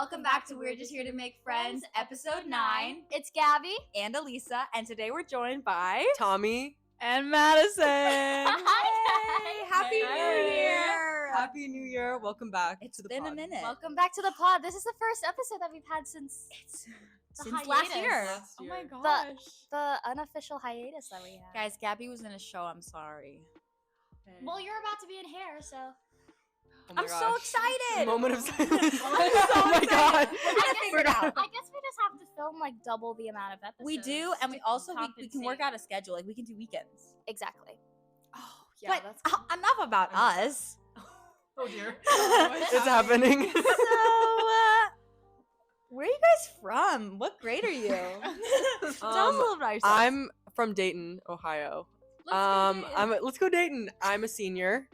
welcome back to We're Just Here to Make Friends, episode 9. It's Gabby. And Elisa, and today we're joined by Tommy and Madison. Hi, Happy New Year! Happy New Year! Welcome back It's to the been pod. a minute. Welcome back to the pod. This is the first episode that we've had since Since last year. Last year. Oh my gosh. the unofficial hiatus that we had. Guys, Gabby was in a show, I'm sorry. Well, you're about to be in hair, so. Oh my I'm so gosh. excited! Moment of silence. Oh my god! figure it out. I guess we just have to film like double the amount of episodes. We do, and we also we can work compensate. out a schedule. Like, we can do weekends. Exactly. Oh, But enough about us. Oh dear. What's It's happening. So, where are you guys from? What grade are you? Tell us a little about yourself. I'm from Dayton, Ohio. Let's go Dayton. I'm a senior.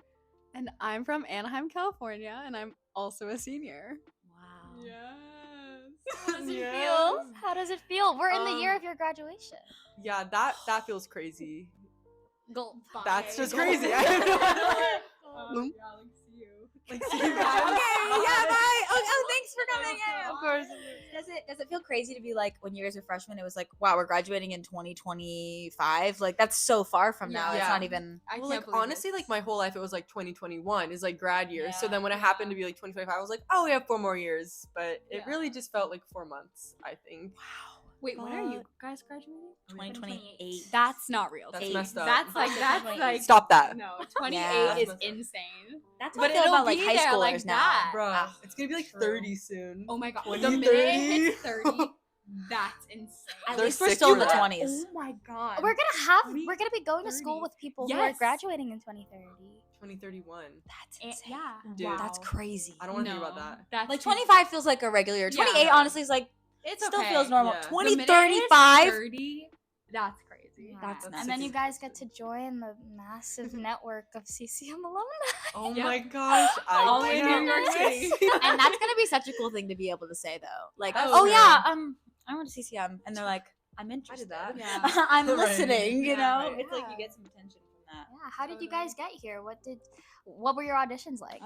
And I'm from Anaheim, California, and I'm also a senior. Wow. Yes. How does it Yes. feel? How does it feel? We're in the year of your graduation. Yeah, that feels crazy. Go. That's just crazy. I don't know. Yeah, like see you. Like, see you guys. Okay, yeah, bye. Oh, thanks for coming in. Of course. Does it feel crazy to be like, when you guys were freshmen, it was like, wow, we're graduating in 2025? Like, that's so far from now. It's Yeah. not even. I Well, can't like, believe honestly, it's- like my whole life, it was like 2021 is like grad year. So Yeah. then when it happened to be like 2025, I was like, oh, we have 4 more years. But it Yeah. really just felt like 4 months, I think. Wait, when are you guys graduating? 2028. That's not real. That's Eight. messed up. That's like Stop that. no. 28 Yeah. is That's insane. That's But what I feel it'll about like be high there schoolers like now. that. Bruh, Ah, it's gonna be like true. 30 soon. Oh my god. 20, The minute it 30. hits 30, that's insane. At They're least we're sick still in the for that. 20s. Oh my god. We're gonna be going to school 30. with people who are Yes. graduating in 2030. 2031. That's And- insane. yeah. Dude. That's crazy. I don't want to think about that. That's Like, too- 25 feels like a regular year. 28, Yeah. honestly, is like, It's still okay. feels normal. Yeah. The minute it hits 2035? 30, that's crazy. That's And then you six- guys get to join the massive network of CCM alumni. Oh Yep. my gosh. All I in can't New York wait. City. And that's gonna be such a cool thing to be able to say, though. Like, Oh, oh yeah. yeah, I went to CCM, and they're like, I'm interested. that. Yeah. I'm Right. listening. You Yeah, know, right. it's like you Yeah. get some attention from that. Yeah, how did you guys get here? What were your auditions like?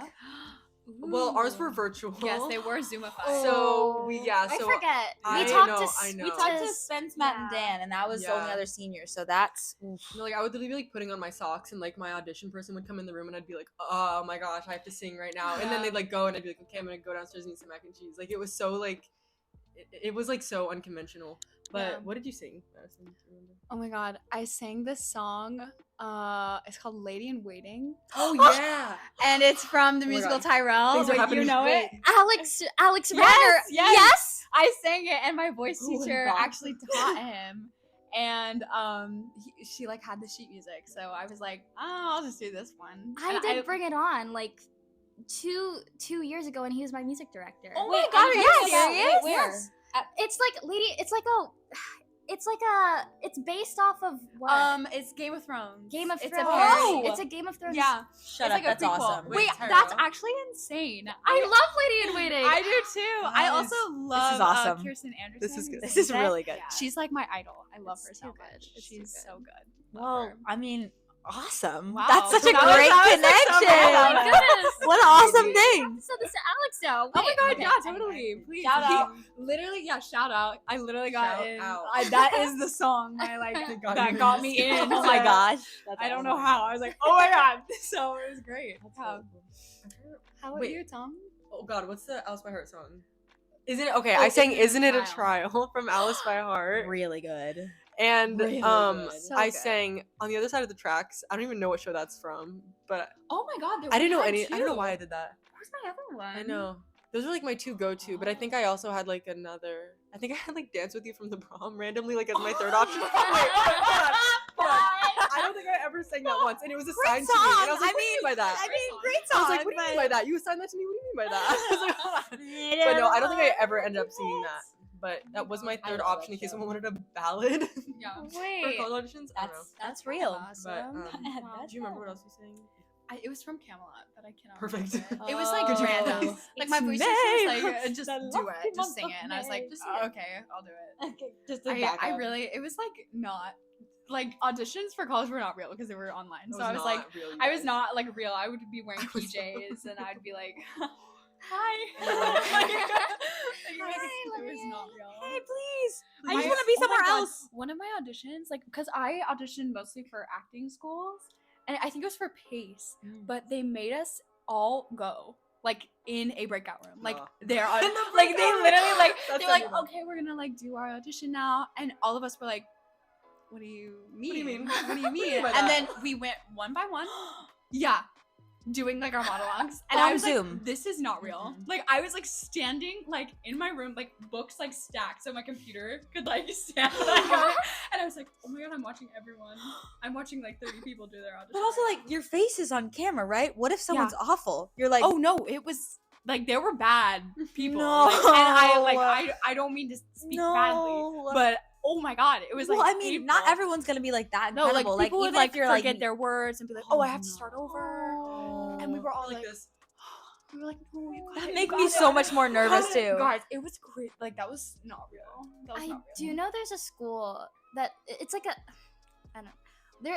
Well, ours were virtual. Yes, they were Zoomified. So, I so forget. I we talked know, to I know. We talked to to- Spence, Matt, and yeah. Dan, and that was the only Yeah. other senior. So that's No, like I would literally be like putting on my socks and like my audition person would come in the room and I'd be like, oh my gosh, I have to sing right now. And then they'd like go and I'd be like, okay, I'm gonna go downstairs and eat some mac and cheese. Like it was so like it was like so unconventional. But Yeah. what did you sing, Madison? Do you remember? Oh my god, I sang this song. It's called Lady in Waiting. Oh yeah. And it's from the Oh my musical God. Tyrell. Things are Like, you happening know it? quick. Alex Yes, Ryder. yes. I sang it, and my voice Oh my teacher God. actually taught him. And she like had the sheet music, so I was like, oh, I'll just do this one. I And did bring it on like two years ago, and he was my music director. Oh Wait, my god, are you yes, serious? where? Yes. It's it's based off of what? It's Game of Thrones. Game of It's Thrones. a parody. It's a Game of Thrones. Yeah, Shut it's up, like a that's prequel. awesome. Wait, Tyrell. that's actually insane. I love Lady in Waiting. I do too. I Yes. also love awesome. Kirsten Anderson. This is good. This is really good. Yeah. She's like my idol. I love her It's so too good. much. It's She's too so good. Love Well, her. I mean, awesome. Wow. That's such a That was- great that was like so connection. good. Oh my goodness. What an awesome thing. So this is Alex now. Oh my Wait, god, okay, yeah, anyway. totally. Please. Shout out. Literally, yeah, shout out. I literally got Shout in. out. That is the song I like They got that you got in me this. in. Oh my gosh. That's I don't know awesome. how. I was like, oh my god. So it was great. That's How, so cool. how about Wait. you, Tom? Oh god, what's the Alice by Heart song? Isn't it okay, I sang Isn't It a Trial from Alice by Heart. Really good. And Really good. So I good. sang On the Other Side of the Tracks. I don't even know what show that's from, but Oh my god, I didn't know any. I don't know why I did that. Where's my other one? I know. Those were like my 2 go-to, but I think I also had like another. I think I had like Dance with You from the Prom randomly, like as my third option. Wait, hold on. I don't think I ever sang that once, and it was assigned to me. And I was like, what do you mean by that? I mean, great I song. was like, what do you mean by that? You assigned that to me? What do you mean by that? I was like, hold on. But no, I don't think I ever ended up singing that. But that was my I third love option in that case show. someone wanted a ballad Yeah. for Wait. college auditions. I don't know. That's real. But That's do you remember what else you sang? It was from Camelot, but I cannot. Perfect. remember it. It was like Oh. random. Like my It's voice May. teacher was like, just The do lucky it, just sing month it, of and I was like, May. just Oh. okay, I'll do it. Okay, just the I backup. really, it was like not like auditions for college were not real because they were online. So I was like, not really I was good. not like real. I would be wearing I was PJs and I'd be like, hi. one of my auditions, like, because I auditioned mostly for acting schools, and I think it was for Pace, but they made us all go like in a breakout room, like they're on, like they literally like they're like, okay, we're gonna like do our audition now, and all of us were like, what do you mean? What do you mean? And then we went one by one. Yeah. Doing like our monologues, and I was Zoom. like, "This is not real." Like I was like standing like in my room, like books like stacked, so my computer could like stand. And I was like, "Oh my god, I'm watching everyone. I'm watching like 30 people do their audition." But also, like, your face is on camera, right? What if someone's awful? You're like, oh no, it was like there were bad people. No. Like, and I don't mean to speak badly, but oh my god, it was like. Well, I mean, painful. not everyone's gonna be like that No, incredible. like people would even like if you're forget like, their words and be like, "Oh, I have to start over." And we were all like like this. We were like, "No, you got that it, make you me got so it." much more nervous too. Guys, it was great. Like that was not real. That was I not do real. know there's a school that it's like a I don't know.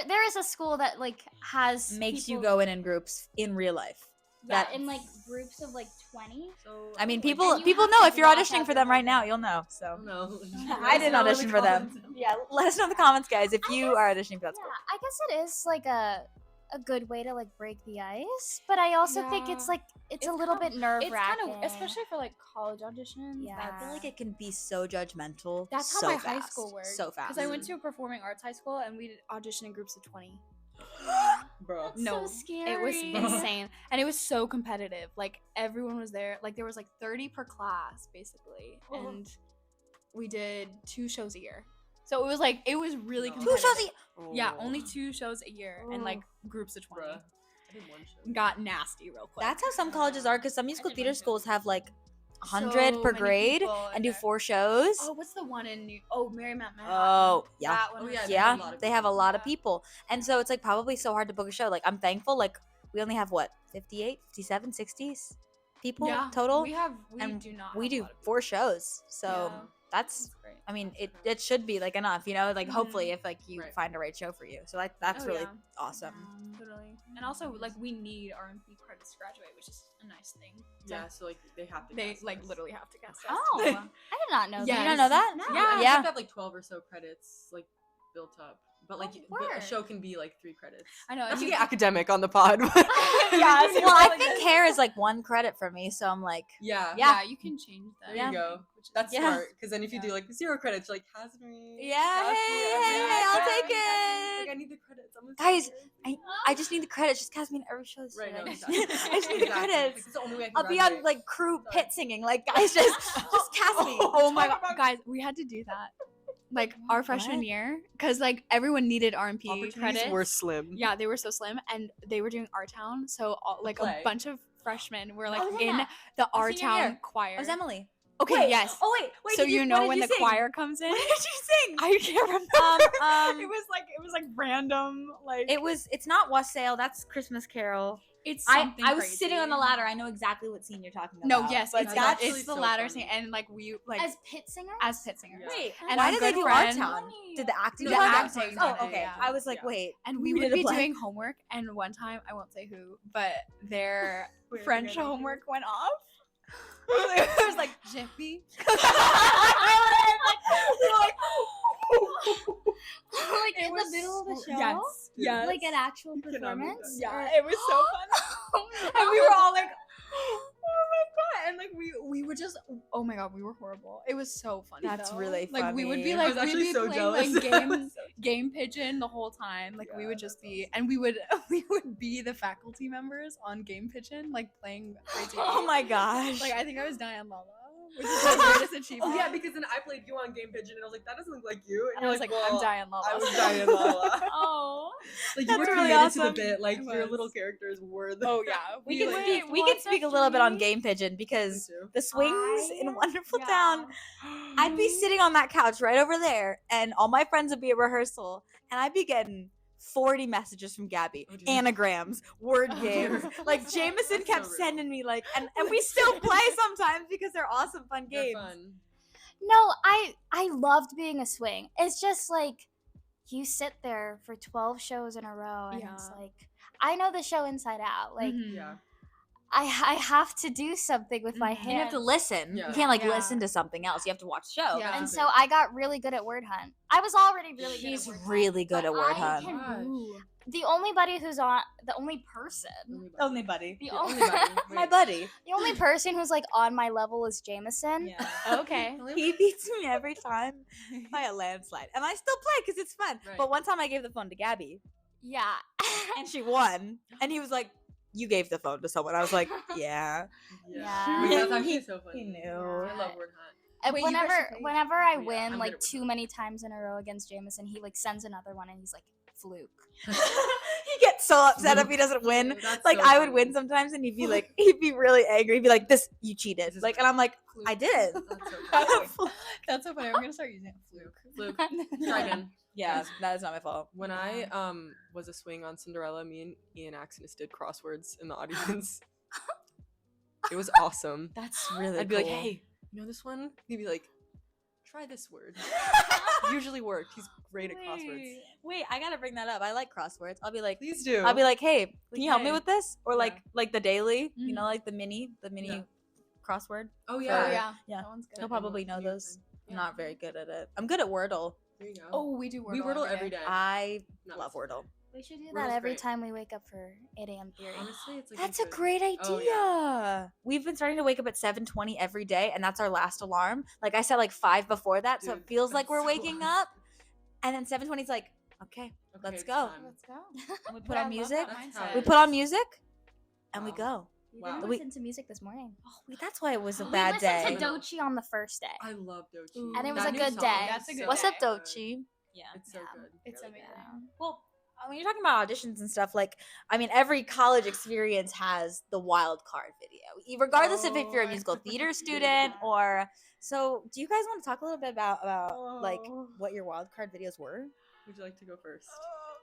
There is a school that like has Makes you people- go in groups in real life. yeah, that- in like groups of like 20. So I mean, And people you people have know to if you're block auditioning out for the them right now, whole you'll know. So no. I didn't audition for them. Yeah, let us know in the comments, guys, if you are auditioning for that Yeah, school. I guess it is like a good way to like break the ice, but I also think it's Yeah. like it's a It's little kind of- bit nerve It's wracking. kind of, especially for like college auditions. Yeah. I feel like it can be so judgmental. That's how so my fast, high school worked. So fast. Because I went to a performing arts high school and we did audition in groups of 20. Bro. No, so scary. it was insane, and it was so competitive. Like everyone was there. Like there was like 30 per class basically, and we did 2 shows a year. So it was really No. 2 competitive. shows Yeah, only 2 shows a year, and like groups of 20. Bruh. I did one show. Got nasty real quick. That's how some colleges are, because some musical did theater one too. schools have like 100 So per many grade people and do in there. 4 shows. Oh, what's the one in Marymount Manhattan? Oh, yeah. That one Oh, was yeah, so they Yeah, have a lot of they have a lot of Yeah. people. And so it's like probably so hard to book a show. Like, I'm thankful, like, we only have what, 58, 57, 60 people Yeah, total? We and do not. we have a do lot of 4 shows. So Yeah. that's, That's great. I mean, it should be like enough, you know, like Mhm. hopefully if like you Right. find a right show for you. So like that's Oh, really yeah. awesome. Literally. And also like we need R&B credits to graduate, which is a nice thing. So Yeah, so like they have to. they cast like us. literally have to cast us. Oh, I did not know Yeah, that. You don't know that? No. Yeah, I Yeah. think I have like 12 or so credits like built up. But like Oh, a word. show can be like 3 credits. I know. Not and to you- get academic on the pod. But Yeah, you Well, I know, think hair is like 1 credit for me. So I'm like, Yeah. Yeah. you can change that. There Yeah. you go. Which is- That's Yeah. smart. Because then if you do Yeah. like 0 credits, you're like, has me. yeah, Cast me hey, every hey, I'll credit. take Like, it. I need the credits. I'm a Guys, singer. I just need the credits. Just cast me in every show. this Right, year. no, I exactly. just need the credits. It's the only way I can I'll be graduate. on like crew Sorry. pit singing. Like guys, just cast me. Oh my Talk god, about- guys, we had to do that. Like our freshman year, because like everyone needed R&P Opportunities credits. were slim. Yeah, they were so slim, and they were doing Our Town, so like a play. bunch of freshmen were like I was in in that. the Our senior Town year. choir. I was Emily. Okay, Wait, yes. Oh wait. So did you what know did when you the sing? choir comes in? What did you sing? I can't remember. Um, it was like random. Like it's not Wassail. That's Christmas Carol. it's I something was crazy. sitting on the ladder. I know exactly what scene you're talking about. No, yes, but it's that's that. actually It's the so ladder funny. scene, and like we like As pit singer? as pit singers. Yeah. Wait, And why our did they good do Our friend- Town? Did the acting? The do that? acting Oh, did it, okay. yeah. I was like, Yeah. wait. And we Who would did a be play? doing homework, and one time I won't say who, but their Wait, I French think I know who. homework went off. It was like Jiffy. Like It in was the middle of the so- show? Yes. Yes. Like an actual cannot make performance? that. Yeah, Or- it was so fun. And we were all like, oh my god. And like we would just, oh my god, we were horrible. It was so funny. That's though. really like we would be funny. I like was we'd actually be so playing jealous. like game pigeon the whole time. Like we Yeah, would just that's be and we would be the faculty members on game pigeon, like playing crazy. Oh my gosh. Like I think I was Diane Lala, which is my greatest achievement. Oh yeah, because then I played you on Game Pigeon, and I was like, that doesn't look like you. And I was like, I'm well, Diane Lala. I was Diane Lala. Oh. Like That's you were really committed to awesome. the bit. Like It your was. little characters were the. Oh yeah. we can like- speak. We can speak a little bit on Game Pigeon because too. the swings in Wonderful Yeah. Town. I'd be sitting on that couch right over there, and all my friends would be at rehearsal, and I'd be getting 40 messages from Gabby, Oh, dear. anagrams, word Oh, games. dear. Like Jameson That's kept so real. sending me like, and we still play sometimes because they're awesome, fun They're games. fun. No, I loved being a swing. It's just like you sit there for 12 shows in a row and it's Yeah. like I know the show inside out. Like Mhm. Yeah. I have to do something with my Mhm. And you have to hands. listen. Yeah. You can't like Yeah. listen to something else. You have to watch the show. Yeah. And so I got really good at word hunt. I was already really She's good at word really hunt, good but at word I hunt. can- Gosh. Ooh. the only person, Only buddy. the Yeah, only, only buddy. My Wait. buddy. the only person who's like on my level is Jameson. Yeah. Okay. He beats me every time by a landslide. And I still play because it's fun. Right. But one time I gave the phone to Gabby Yeah. and she won. And he was like, "You gave the phone to someone." I was like, "Yeah." Yeah. Wait, that's actually He- so funny. he knew. I love word hunt. And Wait, you guys should play. whenever I Yeah, win I'm like good at too many times in a row against Jameson, he like sends another one and he's like, fluke. He gets so upset if he doesn't win. That's Like so I would funny. win sometimes and he'd be really angry. He'd be like, "This, you cheated." This is Like, and I'm like, "I did." That's so funny. That's so funny. I'm gonna start using it. Fluke. Fluke. Try again. Yeah, that is not my fault. When I was a swing on Cinderella, me and Ian Axonis did crosswords in the audience. It was awesome. That's really I'd be like, cool. "Hey, you know this one?" He'd be like, "Try this word." Usually worked. He's great at crosswords. Wait, I gotta bring that up. I like crosswords. I'll be like, Please do. "Hey, can you help me hey. with this?" Or Yeah. like the daily, you Mhm. know, like the mini Yeah. crossword. Oh Oh yeah. yeah. Yeah. That one's good. He'll probably know New those. thing. I'm not very good at it. I'm good at Wordle. There you go. Oh, we do Wordle. we Wordle every day. I Not love necessarily. Wordle. We should do Wordle's that every great. time we wake up for 8 a.m. theory. Honestly, it's like That's a good. great idea. Oh, yeah. We've been starting to wake up at 7:20 every day, and that's our last alarm. Like I set like 5 before that, so Dude, it feels like that's we're so waking awesome. up. And then 7:20 is like, okay, Okay, let's it's go. time. Let's go. And we put But I on love music. that That's mindset. how We it put on music, and we Wow. go. We Wow. didn't We- listen to music this morning. Oh, wait, that's why it was a We bad listened day. to Dochi on the first day. I love Dochi. Ooh. And it was That a new good song day. is That's a good so What's up, good. Dochi? Yeah. It's so Yeah. good. It's Really amazing. good. Well, when you're talking about auditions and stuff, like, I mean, every college experience has the wild card video, regardless of if you're a Oh, musical theater student or. So, do you guys want to talk a little bit about like Oh. what your wild card videos were? Would you like to go first?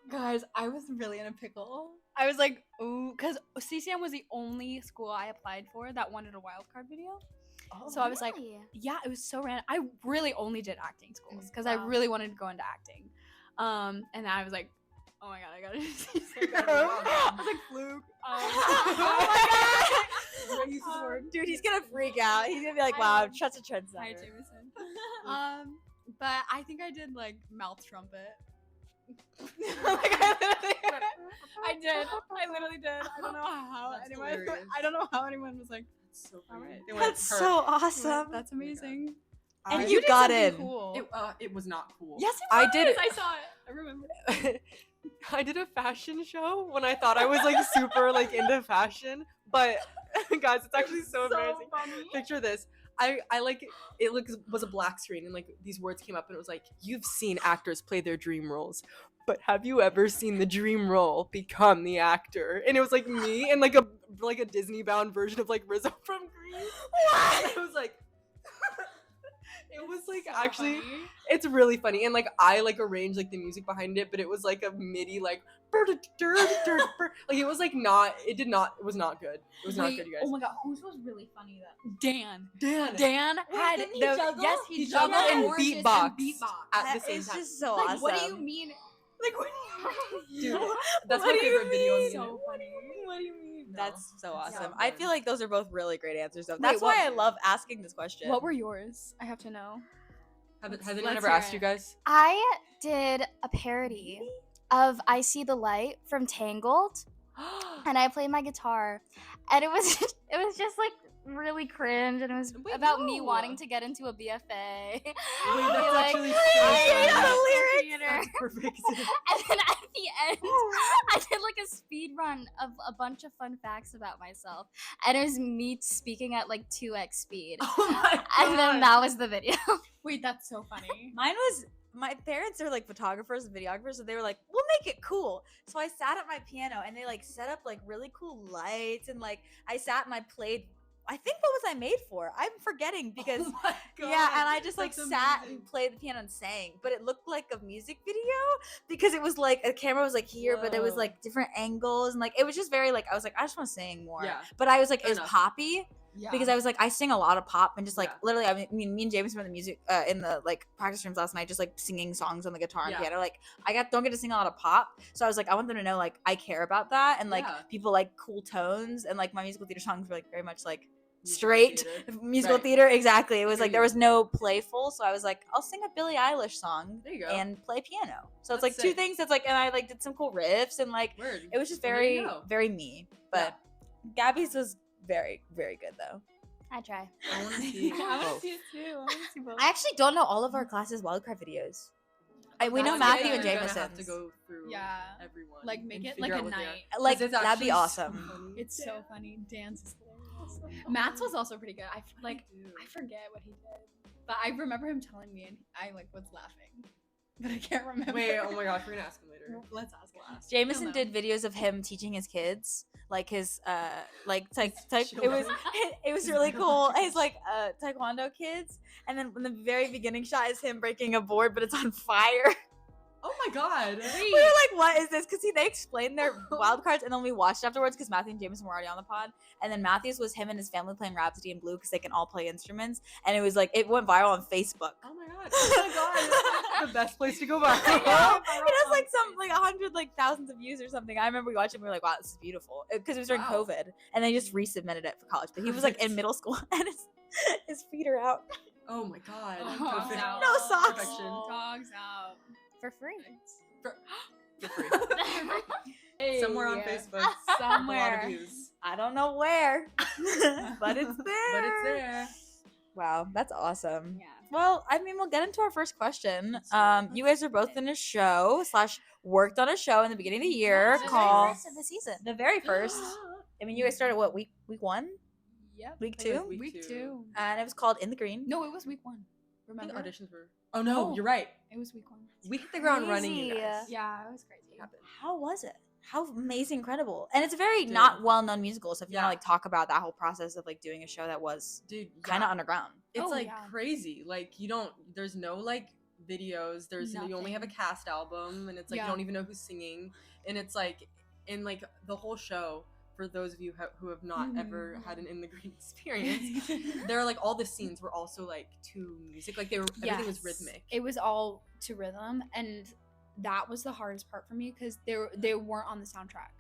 Guys, I was really in a pickle. I was like, ooh, because CCM was the only school I applied for that wanted a wild card video. So I was like, Really? yeah, it was so random. I really only did acting schools because I Wow. really wanted to go into acting. And then I was like, oh my god, I gotta do CCM. gotta be wild. I was like, fluke. Oh my Ready to use this word? Dude, he's gonna freak out. He's gonna be like, "Wow, I'm such a Hi, trendsetter." Jameson. But I think I did like mouth trumpet. Like, I did. I literally did. I don't know how That's anyone. hilarious. I don't know how anyone was like, That's so All funny. right. They went That's hurt. so awesome. that's amazing. And But you did got something in. Cool. It was not cool. Yes, it I was. did- I saw it. I remember. I did a fashion show when I thought I was like super like into fashion, but guys, it's actually so embarrassing. Picture this. I like it was a black screen and like these words came up and it was like, "You've seen actors play their dream roles, but have you ever seen the dream role become the actor?" And it was like me and like a Disney bound version of like Rizzo from Grease. And it was like it was like actually it's really funny and like I like arranged like the music behind it, but it was like a MIDI like like it was like it was not good. It was not good, you guys. Oh my god, whose was really funny though? Dan. Dan Dan Wait, had didn't he the juggle? yes, He he juggled juggled and gorgeous beatbox. and beatbox. At That the same is time. just so Like, awesome. what do you mean? Like, what do you Dude, that's What my do you favorite video on the mean? internet. So funny. What do you mean? That's so it's awesome. so I fun. feel like those are both really great answers, though. Wait, That's why what- I love asking this question. What were yours? I have to know. Has Let's anyone ever hear asked it. you guys? I did a parody of I See the Light from Tangled. And I played my guitar, and it was it was just like really cringe, and it was Wait, about me no. wanting to get into a BFA. Wait, Be that's like, actually so "I funny. know the That's lyrics." perfect. And then at the end, I did like a speed run of a bunch of fun facts about myself, and it was me speaking at like 2x speed, Oh my and then that was the video. Wait, that's so funny. Mine was my parents are like photographers and videographers, so they were like, "We'll make it cool." So I sat at my piano and they like set up like really cool lights and like I sat and I played. I think what was I made for? I'm forgetting because Oh my God. yeah, and I just like That's sat amazing. and played the piano and sang, but it looked like a music video because it was like a camera was like here, but it was Whoa. like different angles and like it was just very like I was like I just want to sing more. Yeah. But I was like, Fair is enough. Poppy Yeah. because I was like, I sing a lot of pop and just like Yeah. literally, I mean, me and James were in the music in the like practice rooms last night, just like singing songs on the guitar and Yeah. piano. Like don't get to sing a lot of pop, so I was like, I want them to know like I care about that, and like Yeah. people like cool tones, and like my musical theater songs were like very much like Musical straight theater. musical Right. theater. Exactly, it was There like you there go. was no playful, so I was like, I'll sing a Billie Eilish song There you go. and play piano. So it's That's like two sick. things that's like, and I like did some cool riffs and like Word. it was just Well, there you very go. very me. But Gabby's was very very good though. I try. I want to see. I want to both. see it too. I want to see both. I actually don't know all of our classes wildcard videos. We know That's Matthew good. and You're gonna have to Jameson's. go through Yeah. everyone. Like, make and it figure like out a what they are. night. Like 'Cause it's that'd be actually so awesome. funny. It's so funny. Dance is hilarious. Matt's was also pretty good. I forget what he did, but I remember him telling me, and I like was laughing, but I can't remember. Wait, oh my gosh, we're gonna ask him later. Let's ask last. Jameson He'll did know. videos of him teaching his kids, like his like type. It children. was it was really cool. His like taekwondo kids, and then in the very beginning shot is him breaking a board, but it's on fire. Oh my god. We were like, "What is this?" Because they explained their wild cards, and then we watched afterwards because Matthew and Jameson were already on the pod, and then Matthew's was him and his family playing Rhapsody in Blue because they can all play instruments, and it was like it went viral on Facebook. Oh my god. Oh my god. That's the best place to go by. It has like some like 100 like thousands of views or something. I remember we watched it and we were like, wow, this is beautiful. Because it was during Wow. COVID, and they just resubmitted it for college. But he was like in Perfect. middle school and his feet are out. Oh my god. Oh, Perfect. out. No socks. Perfection. Dogs out. For free. For free. Somewhere on Facebook. A lot Somewhere. of views. I don't know where, but it's there. But it's there. Wow, that's awesome. Yeah. Well, I mean, we'll get into our first question. Let's do it. You guys are both in a show / worked on a show in the beginning of the year The very called first of the season. the very first. I mean, you guys started what week 1, Yep. week I think it 2, was Week two. and it was called In the Green. No, it was week 1. I think Remember? auditions were. Oh no, Oh. you're right. It was week 1. We hit the ground running, you Crazy. guys. Yeah, it was crazy. It happened. How was it? How amazing, incredible, and it's a very Dude. not well-known musical. So if you Yeah. want to like talk about that whole process of like doing a show that was Dude, kind of underground. It's Oh, like yeah. crazy. Like there's no like videos. You only have a Nothing. cast album, and it's like Yeah. you don't even know who's singing. And it's like, in like the whole show. For those of you who have not ever had an In the Green experience, there are like all the scenes were also like to music. Like everything was Yes. rhythmic. It was all to rhythm, and that was the hardest part for me because they weren't on the soundtrack.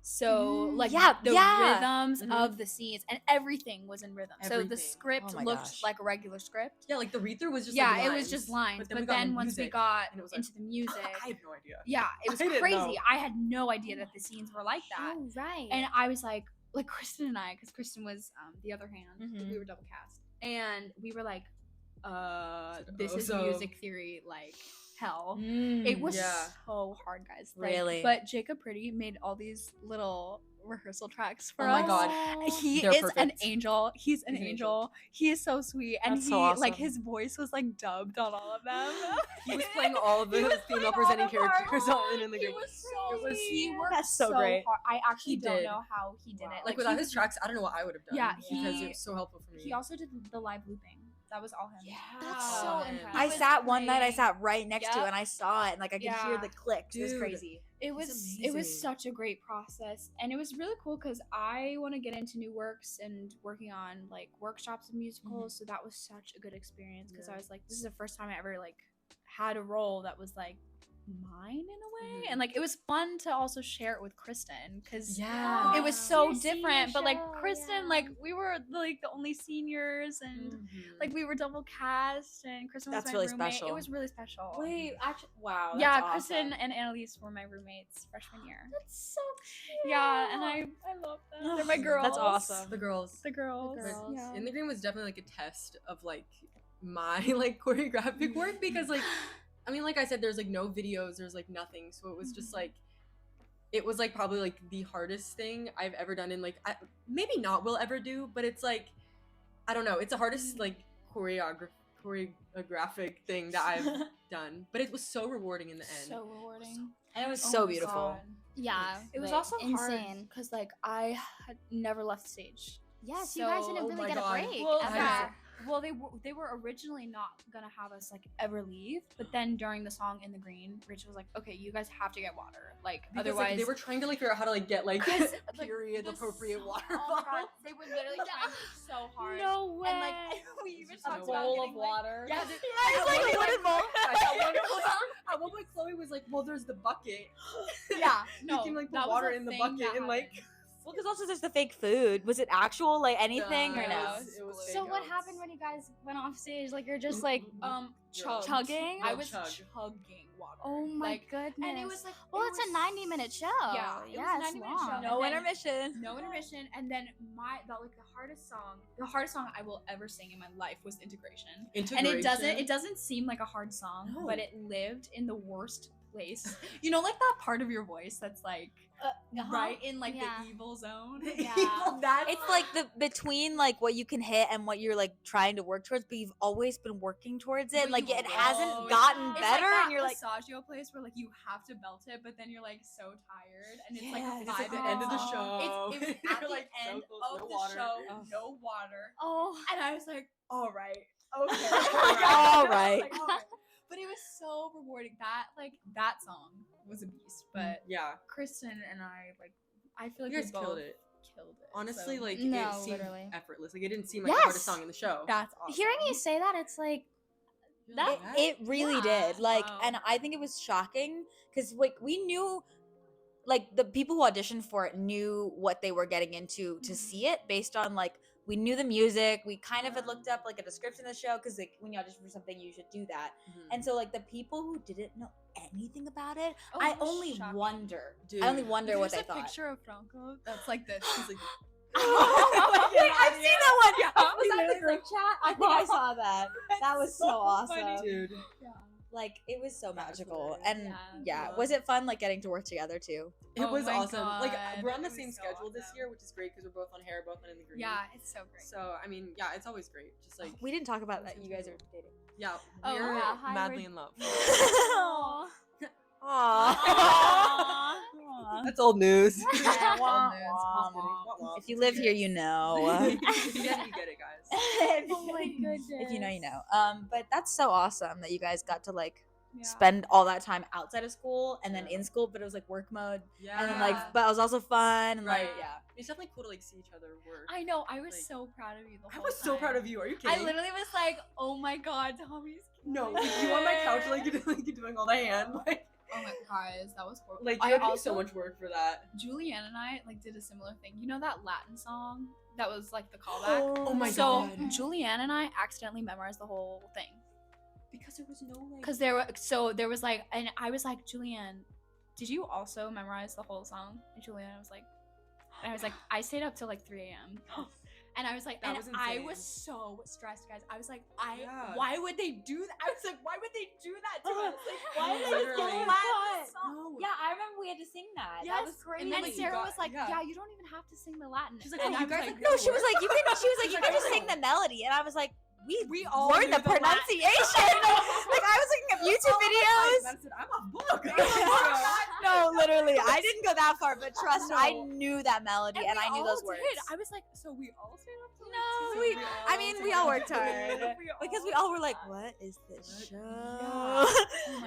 So like Yeah, the yeah. rhythms Mhm. of the scenes and everything was in rhythm. So the Everything. script Oh my looked gosh. like a regular script. Yeah, like the read through was just Yeah, like it was just lines. But we then, got once we music, got and it was like, into the music, I had no idea. yeah, it was I didn't crazy. know. I had no idea that the scenes were like that. Oh, right. And I was like Kristen and I, because Kristen was the other hand, Mhm. we were double cast, and we were like, this Oh, is so- music theory like hell. Mm. It was Yeah. so hard, guys. Like, Really? but Jacob Pretty made all these little rehearsal tracks for Oh my us. God. He They're is an perfect. angel. He's an He's an angel. He is so sweet, and That's he so awesome. like his voice was like dubbed on all of them. He was playing all of He the was female playing all presenting the parts. characters on In the He Green. was so It was- he worked That's so so great. hard. I actually He don't did. know how he did Wow. it. Like without he, his tracks, I don't know what I would have done. Yeah, because he- it was so helpful for me. He also did the live looping. That was all him. Yeah. That's so Oh, impressive. I It was sat one night. I great. sat right next to it, Yep. and I saw it, and like I could hear Yeah. the clicks. It was Dude. crazy. It It's was amazing. such a great process, and it was really cool because I want to get into new works and working on like workshops of musicals. So that was such a good experience because Yeah. I was like, this is the first time I ever like had a role that was like mine in a way, Mhm. and like it was fun to also share it with Kristen because Yeah. it was so Your senior different. But like show, Kristen, yeah. like we were like the only seniors, and Mhm. like we were double cast, and Kristen was That's my really roommate. special. It was really special. actually, wow. Yeah, Kristen and Annalise were my roommates freshman year. That's so cute. Yeah, and I love them. They're my girls. That's awesome. the girls. The girls. The girls. Yeah. In the Green was definitely like a test of like my like choreographic work because like I mean like I said there's like no videos, there's like nothing, so it was just like it was like probably like the hardest thing I've ever done in like maybe not will ever do, but it's like I don't know, it's the hardest like choreographic thing that I've done, but it was so rewarding in the end. So rewarding. And it was Oh so my beautiful. God. Yeah, it was Like, also insane. hard because like I had never left stage. Yes, you guys So- didn't Oh really my get God. a break. Well, ever. yeah. Well, they were originally not gonna have us like ever leave, but then during the song "In the Green," Rachel was like, "Okay, you guys have to get water, like Because, otherwise." like, they were trying to like figure out how to like get like Because, period the appropriate song- water oh my bottle. God, they were literally trying so hard. No way. And like we even Just talked a about bowl getting, of like- water. Yeah, It's like a wooden bowl. At one point, Chloe was like, "Well, there's the bucket." yeah, no, you can like put that was water a in the thing bucket that and like. happened. Well, because also there's the fake food. Was it actual, like, anything or it no? was So fake what oats. happened when you guys went off stage? Like you're just like Chugged. chugging? I No, was chug. chugging water. Oh my Like, goodness. and it was like, well, it it's was- a 90-minute show. Yeah, it was a it's 90-minute show. long. No And then- intermission. No intermission, and then the hardest song I will ever sing in my life was Integration. And it doesn't seem like a hard song, No. but it lived in the worst place. You know, like that part of your voice that's like right in like Yeah. the evil zone. Yeah. That's It's like the between like what you can hit and what you're like trying to work towards, but you've always been working towards it. But Like you it won't. hasn't It's gotten it's better, like and you're like, massagio place where like you have to belt it, but then you're like so tired, and it's like Yeah, It's like the 5 end of the minutes show. long. It was You're, at the like, so end close, of no the water. show, Oh. no water, Oh. and I was like, all right, okay, All right. Like, all right. But it was so rewarding. That song was a beast. But Yeah, Kristen and I feel like you guys we both killed it. Killed it. Honestly, so like No, it seemed literally. effortless. Like it didn't seem like the hardest Yes. song in the show. that's awesome. Hearing you say that, it's like that. it really Yeah. did. Like, Wow. and I think it was shocking because like we knew, like the people who auditioned for it knew what they were getting into to see it based on like we knew the music. We kind of had looked up like a description of the show because like when you audition for something, you should do that. Mhm. And so like the people who didn't know anything about it, Oh, I it was only shocking. wonder. Dude. I only wonder what There's they a thought. picture of Franco that's like this. He's like, Wait, I've seen that one. Yeah. Was that in the group chat? I think I saw that. That was so awesome. funny. Dude. Like it was so That was magical. hilarious. And Yeah. yeah, was it fun like getting to work together too? It Oh was my awesome. Like God, we're on the it was same so schedule this awesome. year, which is great because we're both on hair, both on in the green. yeah, it's so great. So I mean, yeah, it's always great. Just like We didn't talk about That that. was You guys are cool. dating. yeah, Oh, we're yeah, hi, madly we're- in love. Aww. Aww. That's old news. Yeah, wah, Old news. wah. Wah, wah. If you live here, you know. If you get it, you get it, guys. Oh my goodness. If you know, you know. But that's so awesome that you guys got to like Yeah. spend all that time outside of school and then Yeah. in school, but it was like work mode. Yeah. And then like, Yeah. but it was also fun. And right. like, Yeah. It's definitely cool to like see each other work. I know. I was Like, so proud of you the I whole was so proud of you. Are you I kidding? literally was like, oh my god, Tommy's No, killing like, you on my couch, it. like you're doing all the hand, like Oh my guys, that was horrible. you I had to do also so much work for that. Julianne and I like did a similar thing. You know that Latin song that was like the callback? Oh my so God. Julianne and I accidentally memorized the whole thing. Because there was no like. Because there was like, and I was like, Julianne, did you also memorize the whole song? And Julianne was like, and I was like, I stayed up till like 3 a.m. And I was like, That and was I insane. was so stressed, guys. I was like, Yeah. why would they do that? I was like, why would they do that to us? Like, Why did they would just they get Latin cut? song? No. yeah, I remember we had to sing that. Yes, That was crazy. And then, then like, you Sarah got- was like, yeah. yeah, you don't even have to sing the Latin. She's like, and oh, I you was guys, like, like, No, she was like, you can. She was like, She's you like, can just I sing know. the melody, and I was like, we all learned knew the the Latin. pronunciation. Like I was looking up YouTube videos. Madison, I'm a book. No, literally, I didn't go that far, but trust me, I No. knew that melody and we I knew all those words. did. I was like, so we all stayed up till No, like 2 we- a.m. I mean, we all worked hard. Because we all were like, what is this show?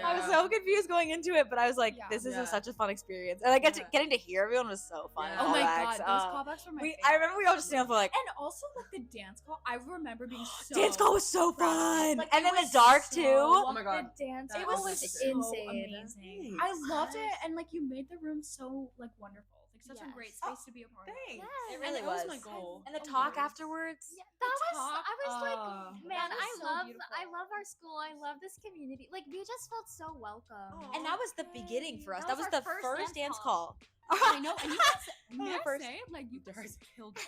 I was so confused going into it, but I was like, Yeah. this is Yeah. such a fun experience. And I Yeah. getting to hear everyone was so fun. Yeah. Oh my Callbacks. god, those callbacks were my favorite. I remember we all just stand up for like, And also like the dance call, I remember being so dance call was so proud of it. fun. Like, and it then the was dark so- too. Oh my god. The dance That It was was was so insane. amazing. Thanks. I loved it, and like you made the room so like wonderful. Like such a great Yes. space to be a part of. Thanks. Yes. It really And that was was. my goal. And the Oh, talk nice. afterwards. Yeah, that was. talk, I was like, man, that was I so love. beautiful. I love our school. I love this community. Like we just felt so welcome. And that was the beginning for us. That That was was our the first first dance dance call. I know, and you guys, Oh, may I first- say, like you Dare I guys say. killed it.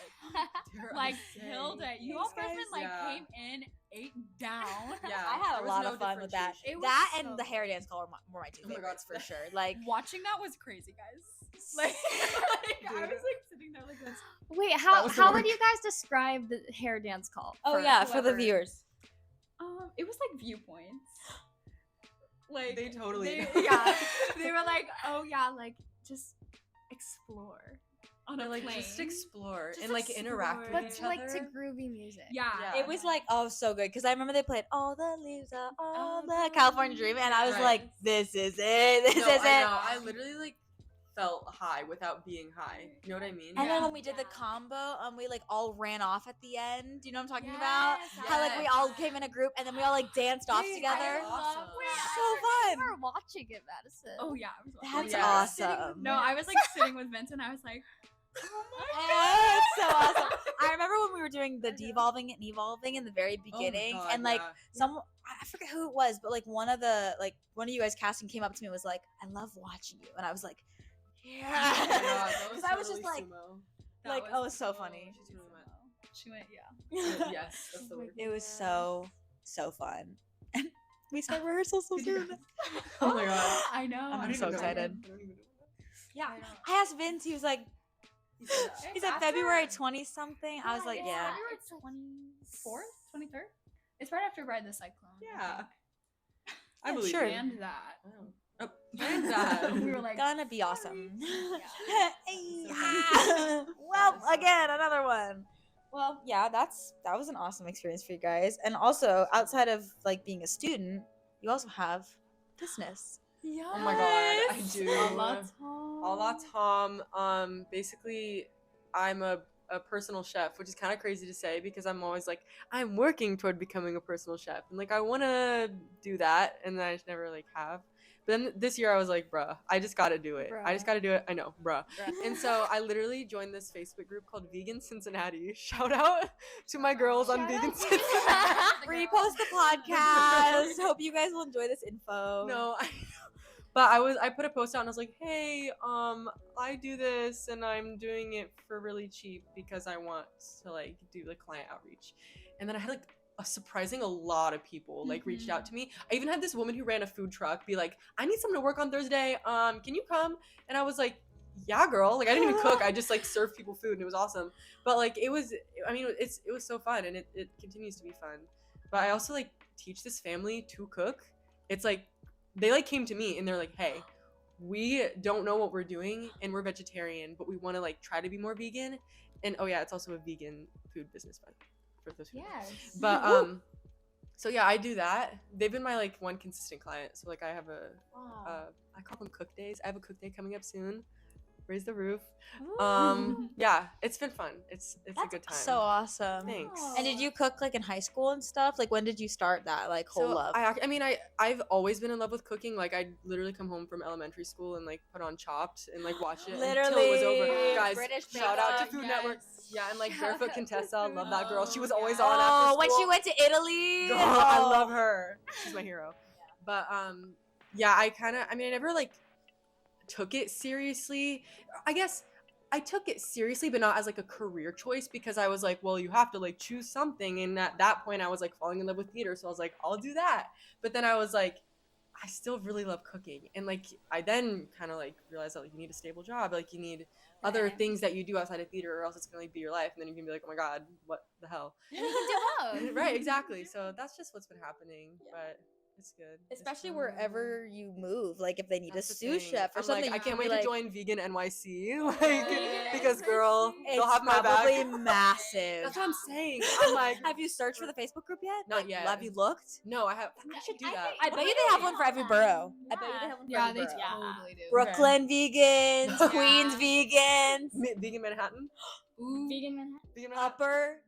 Dare I Like say. killed it. You all Thanks, freshmen guys. like Yeah. came in, ate down. Yeah, I had there a was lot no of fun with that. differentiation. It was That so and the hair dance call were my two Oh my God. favorites for sure. Like, Watching that was crazy, guys. Like, I Dude. was like sitting there like this. Wait, That how was the how would work. you guys describe the hair dance call? oh yeah, for the whoever? viewers. It was like viewpoints. Like They totally they, did. yeah. They were like, oh yeah, like just explore. on a Or, like plane. just explore Just and like interact explore. with But each to, like to other. groovy music. Yeah. Yeah. It was like so good because I remember they played "All the Leaves Are All on the California Dream" and I was Right. like, "This is it. This No, is I it." know. I literally like felt high without being high. You know what I mean? And then Yeah. when we did the combo, we like all ran off at the end. Do you know what I'm talking about? Yes, How like we yes. all came in a group and then we all like danced off Hey, together. that's awesome. So fun. We were watching it, Madison. Oh yeah. I was That's Yeah. awesome. No, I was like sitting with Vincent. I was like, Oh, it's so awesome. I remember when we were doing the devolving and evolving in the very Oh my beginning, God, and like yeah. I forget who it was, but like one of you guys casting came up to me and was like, "I love watching you," and I was like, Oh my God, "Yeah," that because was I was just totally like, sumo. like, oh, it's so funny. She's really went. she went, yeah. Yes, that's the word. It was so fun. We start rehearsal so Did you soon. guys- Oh my God. I know. I'm I don't so even know. excited. I don't even know. Yeah, I know. I asked Vince. He was like, he said after- February 20 something. I was like, yeah. It's 24th, 23rd. It's right after Ride the Cyclone. Yeah. I Yeah, believe sure. you. And that. Oh, and that. We were like, Gonna be awesome. Yeah. Well, again, another one. Well, yeah, that was an awesome experience for you guys. And also, outside of like being a student, you also have business. yeah. Oh my God, I do. A Allah Tom. Basically, I'm a personal chef, which is kind of crazy to say because I'm always like, I'm working toward becoming a personal chef. And like, I want to do that. And then I just never like have. But then this year I was like, bruh, I just got to do it. I just got to do it. I know, bruh. And so I literally joined this Facebook group called Vegan Cincinnati. Shout out to my girls on Shout Vegan out to Cincinnati. Repost the podcast. Hope you guys will enjoy this info. No, but I put a post out and I was like, hey, I do this and I'm doing it for really cheap because I want to like do the client outreach. And then I had like a lot of people like reached out to me. I even had this woman who ran a food truck be like, I need someone to work on Thursday. Can you come? And I was like, yeah, girl. Like I didn't even cook. I just like served people food and it was awesome. But like it was so fun and it continues to be fun. But I also like teach this family to cook. It's like they like came to me and they're like, hey, we don't know what we're doing and we're vegetarian, but we want to like try to be more vegan. And oh yeah, it's also a vegan food business for those who know. Yes. But so yeah, I do that. They've been my like one consistent client. So like I have I call them cook days. I have a cook day coming up soon. Raise the roof. Yeah, it's been fun. It's a good time. So awesome. Thanks. And did you cook like in high school and stuff? Like when did you start that like whole So love? I've always been in love with cooking. Like I literally come home from elementary school and like put on Chopped and like watch it until it was over. Literally. Guys, British shout out to Bake Food Off, Network. yes. Yeah, and like Shout Barefoot out to Contessa, Food love that girl. She was Network. always on after Oh, when school. she went to Italy. Girl, I Oh. love her. She's my hero. But yeah, I never like took it seriously. I guess I took it seriously, but not as like a career choice because I was like, well, you have to like choose something. And at that point I was like falling in love with theater. So I was like, I'll do that. But then I was like, I still really love cooking. And like, I then kind of like realized that like you need a stable job. Like you need other Right. things that you do outside of theater or else it's going to like, be your life. And then you can be like, oh my God, what the hell? And you can do both. Right, exactly. So that's just what's been happening. But it's good. It's Especially fun. wherever you move, like if they need That's a the sous thing. chef or I'm something. like, I you can't can wait be to like, join Vegan NYC. Like, Vegan because girl, NYC. they'll it's have my probably back. massive. That's what I'm saying. I'm like, Have you searched for the Facebook group yet? Not Like, yet. Have you looked? no, I have. I should do I that. think- I bet you they have one for every borough. I bet you Yeah. they have one for Yeah, every they borough. totally do. Brooklyn vegans, Yeah. Queens vegans, Vegan Manhattan. Vegan Manhattan. Vegan Manhattan. Upper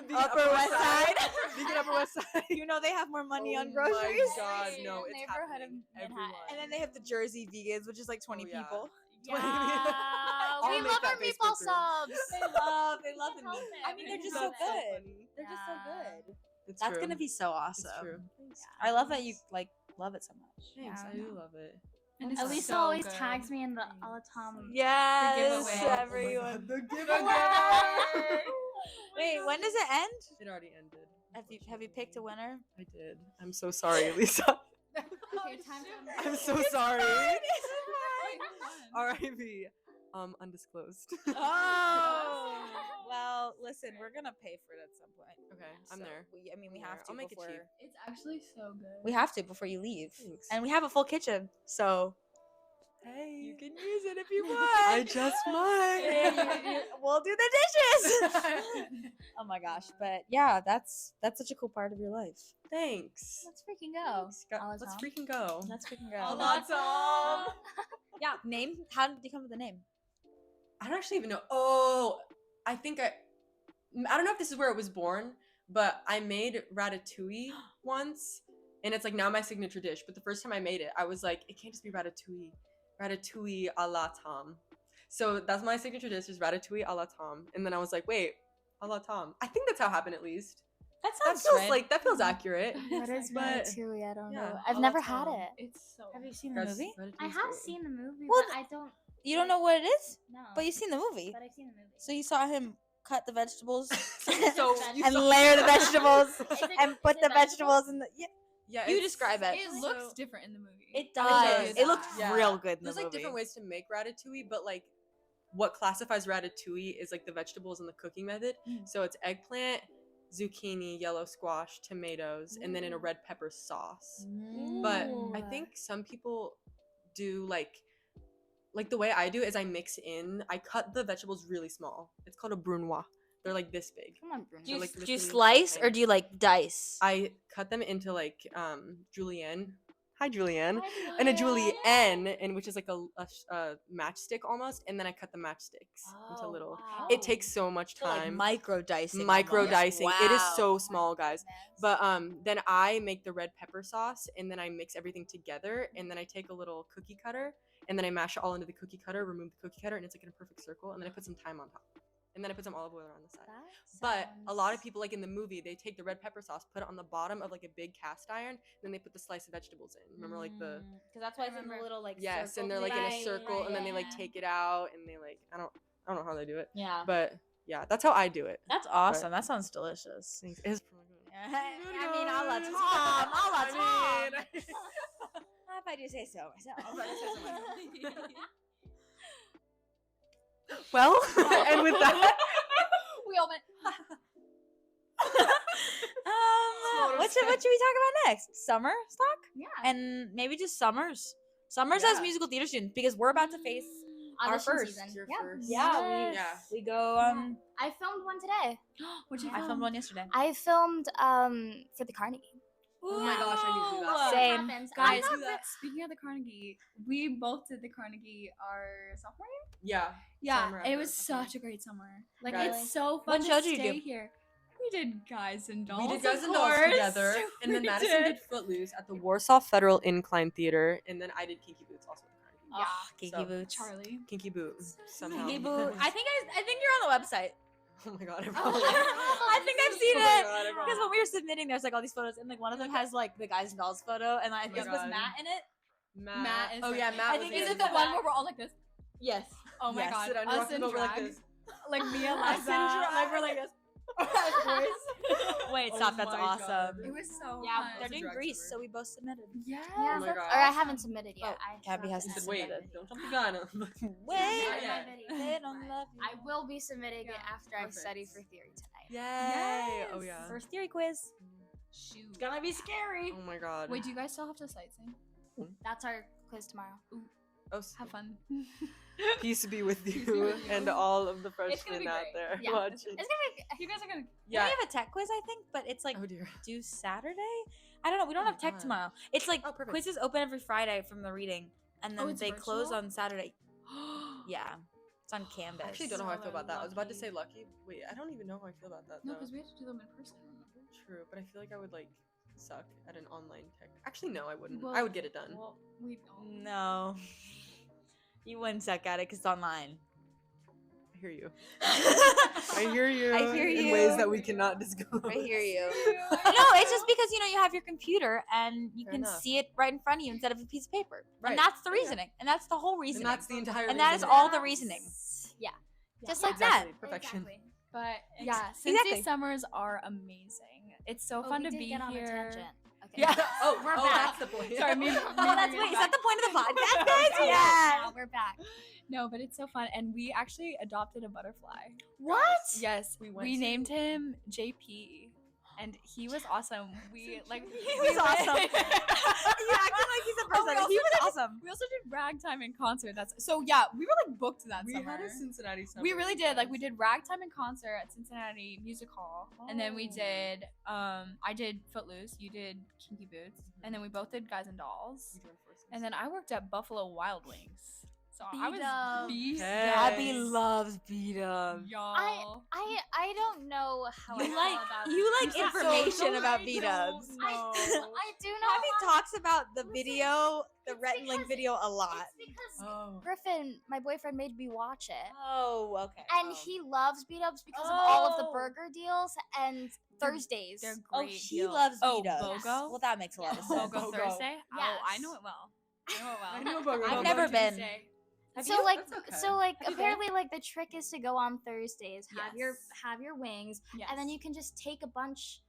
Vegan Upper West Side. Vegan Upper West Side. You know they have more money Oh on groceries. my God, Every no, it's neighborhood of happening. Manhattan. Everyone. And then they have the Jersey vegans, which is like 20 Oh, yeah. people. Yeah. I'll We make love that our Facebook meatball group. subs. They love the Can't help meat. it. I mean, they're We just love so it. good. funny. They're just so Yeah. good. It's That's true. gonna be so awesome. It's true. I love that you like love it so much. Thanks, Yeah. I do love it. And it's Elisa so always good. tags me in the Alatom. Yes, giveaway. everyone. The giveaway. Wait, when does it end? It already ended. Have you picked a winner? I did. I'm so sorry, Lisa. Okay, time to I'm so sorry. R.I.P. Undisclosed. Oh. Well, listen, we're gonna pay for it at some point. Okay, I'm So there. We I'm have there. to I'll make it before cheap. It's actually so good. we have to before you leave, Thanks. and we have a full kitchen. So Hey, You can use it if you want. I just might. We'll do the dishes. Oh my gosh, but yeah, that's such a cool part of your life. Thanks. Let's freaking go. Let's Tom. freaking go. Let's freaking go. Allah Tom. Yeah, name. How did you come up with the name? I don't actually even know. Oh, I don't know if this is where it was born, but I made ratatouille once, and it's like now my signature dish. But the first time I made it, I was like, it can't just be ratatouille. Ratatouille a la Tom. So that's my signature dish is ratatouille a la Tom. And then I was like, wait, a la Tom. I think that's how it happened at least. That That sounds feels right. that feels accurate. What is But- ratatouille? I don't yeah, know. I've a la never had Tom. it. It's so. Have you seen the That's- movie? I ratatouille's have great. seen the movie, Well, but I don't. You don't know what it is, No. but you've seen the movie. But I've seen the movie. So you saw him cut the vegetables So you and saw- layer the vegetables Is it- and put is the it vegetables in the. Yeah, Yeah, you it's- describe it. It looks different in the movie. It does. does. It looks Yeah. real good in There's the like movie. different ways to make ratatouille, but like what classifies ratatouille is like the vegetables and the cooking method. Mm. So it's eggplant, zucchini, yellow squash, tomatoes, and then in a red pepper sauce. But I think some people do like the way I do is I mix in. I cut the vegetables really small. It's called a brunoise. They're like this big. Come on, Bruno. Do you, like do you literally slice or tiny. do you like dice? I cut them into like julienne. Hi julienne. And a julienne, and which is like a matchstick almost, and then I cut the matchsticks into little. Wow. It takes so much So, like time. micro dicing. Micro almost. dicing. It is Wow. so small, guys. But then I make the red pepper sauce, and then I mix everything together, and then I take a little cookie cutter, and then I mash it all into the cookie cutter, remove the cookie cutter, and it's like in a perfect circle, and then I put some thyme on top, and then I put some olive oil on the side. But a lot of people, like in the movie, they take the red pepper sauce, put it on the bottom of like a big cast iron, and then they put the slice of vegetables in. Remember, like the because that's why it's in the little like yes, circle and they're like in a thing. circle, and then they like yeah. take it out, and they like I don't know how they do it, Yeah, but yeah, that's how I do it. that's awesome. That sounds delicious. Thanks. It's pretty good. I mean, I'll let Tom. I'll let Tom. If I do say so myself. Well, and with that. We all went. What should we talk about next? Summer stock Yeah. and maybe just summers. Summers as Yeah. musical theater students because we're about to face our Audition first. season. Your Yeah. first. Yeah, Yeah. we go. I filmed one today. What'd you I film? filmed one yesterday. I filmed for the Carnegie. Oh my gosh, I need to do that. Whoa. Same. Happens. Guys, I'm do that. speaking of the Carnegie, we both did the Carnegie our sophomore year. Yeah. Yeah, Summer it after was sophomore. such a great summer. Like Guys. it's so fun What to show did you stay do? here. We did Guys and Dolls. We did Guys of and Dolls course. together, and then We Madison did Footloose at the Warsaw Federal Incline Theater, and then I did Kinky Boots also at the Carnegie. Yeah. Kinky So, Boots. Charlie. Kinky Boot somehow. Kinky Boot. I think you're on the website. Oh my god, I Oh, probably. I think I've seen Oh my it. God, I Because probably- when we were submitting, there's like all these photos, and like one of them has like the Guys and Dolls photo, and I think my it was God. Matt in it. Matt is Oh the- yeah, Matt. I was think in Is it's it it. the one where we're all like this? Yes. Oh my Yes. god. Sit down, you Us rock the in boat, we're drag. like this. Like me and Us in Liza. drag. Like we're like this. Wait, Oh stop. That's my awesome. God. It was so Yeah, fun. they're a doing drag Greece, summer. so we both submitted. Yes. Oh my Or God. I haven't submitted yet. Oh, I Gabby still hasn't haven't Wait, submitted. don't jump the gun. Wait, Yeah. they don't love you. I will be submitting it Yeah, after I perfect. study for theory tonight. Yay! Oh Yes. yeah. First theory quiz. Shoot. It's gonna be scary. Oh my god. Wait, do you guys still have to sightsee? That's our quiz tomorrow. Oh, Have fun. peace be with Peace be you with you. and all of the It's gonna freshmen be out great. there Yeah. watching. It's gonna be. You guys are gonna. Yeah. Yeah. We have a tech quiz, I think, but it's like Oh dear. due Saturday. I don't know. We don't Oh have tech God. tomorrow. It's like Oh, perfect. quizzes open every Friday from the reading, and then it's they close virtual? on Saturday. Yeah, it's on Canvas. I actually don't know how I So feel about that. I was about to say lucky. lucky. Wait, I don't even know how I feel about that. No, though. because we have to do them in person. Remember? True, but I feel like I would like suck at an online tech. Actually, no, I wouldn't. Well, I would get it done. Well, we don't. No, you wouldn't suck at it because it's online. I hear you. I hear you. I hear in you. ways that we cannot disclose. I hear you. I No, it's just because you have your computer and you Fair can enough. see it right in front of you instead of a piece of paper, Right. and that's the Yeah. reasoning, and that's the whole And reasoning, that's the entire. and that is reason. all the reasoning. Yeah. Just Yeah. like that. Exactly. Perfection. Exactly. But yeah, since exactly. these summers are amazing. It's so Oh, fun we to did be get on a here. tangent. Okay. Yeah. Oh, We're oh, back. that's the point. Sorry, maybe- Oh, that's maybe wait. Is that the point of the podcast, guys? Yeah. Yeah. Now we're back. No, but it's so fun, and we actually adopted a butterfly. What? Yes, We we, went to- named him JP. and he was awesome. We like He was awesome. You acting like he's a person. we also He was did- awesome. We also did ragtime in concert. So yeah, we were like booked that We summer. had a Cincinnati summer. We really did. Like we did ragtime in concert at Cincinnati Music Hall, and then we did. I did Footloose. You did Kinky Boots, and then we both did Guys and Dolls. We joined forces. And then I worked at Buffalo Wild Wings. So I was B-dubs. beast. Gabby loves B-dubs. Y'all. I don't know how I You feel like about you like So information don't about I B-dubs. don't know. I do know. Gabby how- talks about the Listen, video, the it's Rhett and Link because- video a lot. It's because Oh. Griffin, my boyfriend, made me watch it. Oh, okay. And he loves beat-ups because of all of the Oh. burger deals and Thursdays. They're Oh, great. she deals. loves Oh, B-dubs. BOGO? Well, that makes a lot of Yes. sense. BOGO BOGO. Thursday? Oh, I Yes. know it well. I know it well. I know about I've BOGO never been. Tuesday. Have So you? like, That's okay. so like, Have you been? apparently, like the trick is to go on Thursdays, Yes. have your wings, Yes. and then you can just take a bunch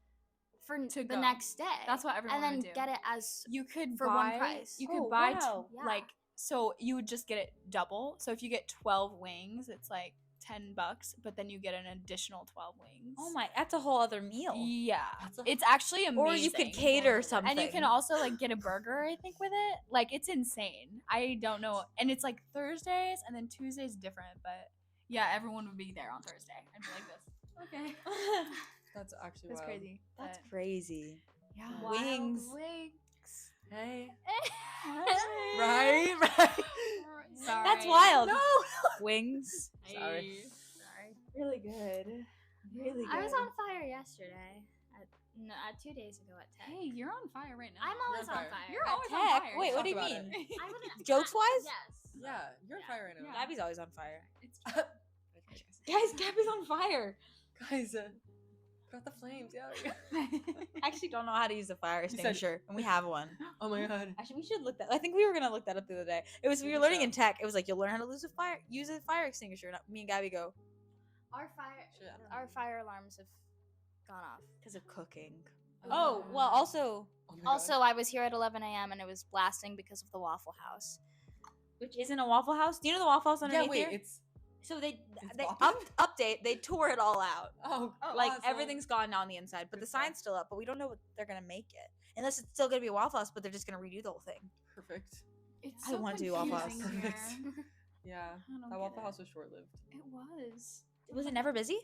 for To the go. next day. That's what everyone and then would do. get it as You could for buy, one price. You could Oh, buy wow. Yeah. like so you would just get it double. So if you get 12 wings, it's like $10, but then you get an additional 12 wings. Oh my, that's a whole other meal. Yeah, That's a- it's actually amazing. Or you could cater something. and you can also like get a burger, I think, with it. Like it's insane. I don't know, and it's like Thursdays and then Tuesdays different, but yeah, everyone would be there on Thursday. I'd be like this. Okay, That's actually that's wild. crazy. That's but, crazy. yeah. Wild Wings. wings. Hey. Right, right. Sorry. That's wild. No. Wings. Sorry. Sorry. Really good. Really good. I was on fire yesterday. No, 2 days ago at Tech. Hey, you're on fire right now. I'm always on on fire. fire. You're At always Tech. on Tech? fire. Wait, what do you Talk about mean? it. I wouldn't- Jokes-wise? Yes. Yeah, you're on fire right now. Yeah. Gabby's always on fire. It's Guys, Gabby's on fire. Guys, put out the flames. Yeah. I actually don't know how to use a fire said- extinguisher, and we have one. Oh my god. Actually, we should look that. I think we were gonna look that up the other day. It was we were Maybe learning so. in tech. It was like you'll learn how to use a fire extinguisher. And me and Gabby go Shit. Our fire alarms have gone off. because of cooking. Oh well, also Oh my God. Also, I was here at 11 a.m. and it was blasting because of the Waffle House. which isn't a Waffle House. Do you know the Waffle House Yeah, underneath wait, here? it's So they popping? update. They tore it all out. Like awesome. everything's gone now on the inside, but Good the sign's still up. But we don't know what they're gonna make it, unless it's still gonna be a Waffle House. But they're just gonna redo the whole thing. perfect. It's I wanna do Waffle House. confusing Perfect. here. Yeah, I don't that get Waffle it. House was short lived. It was. Was it never busy?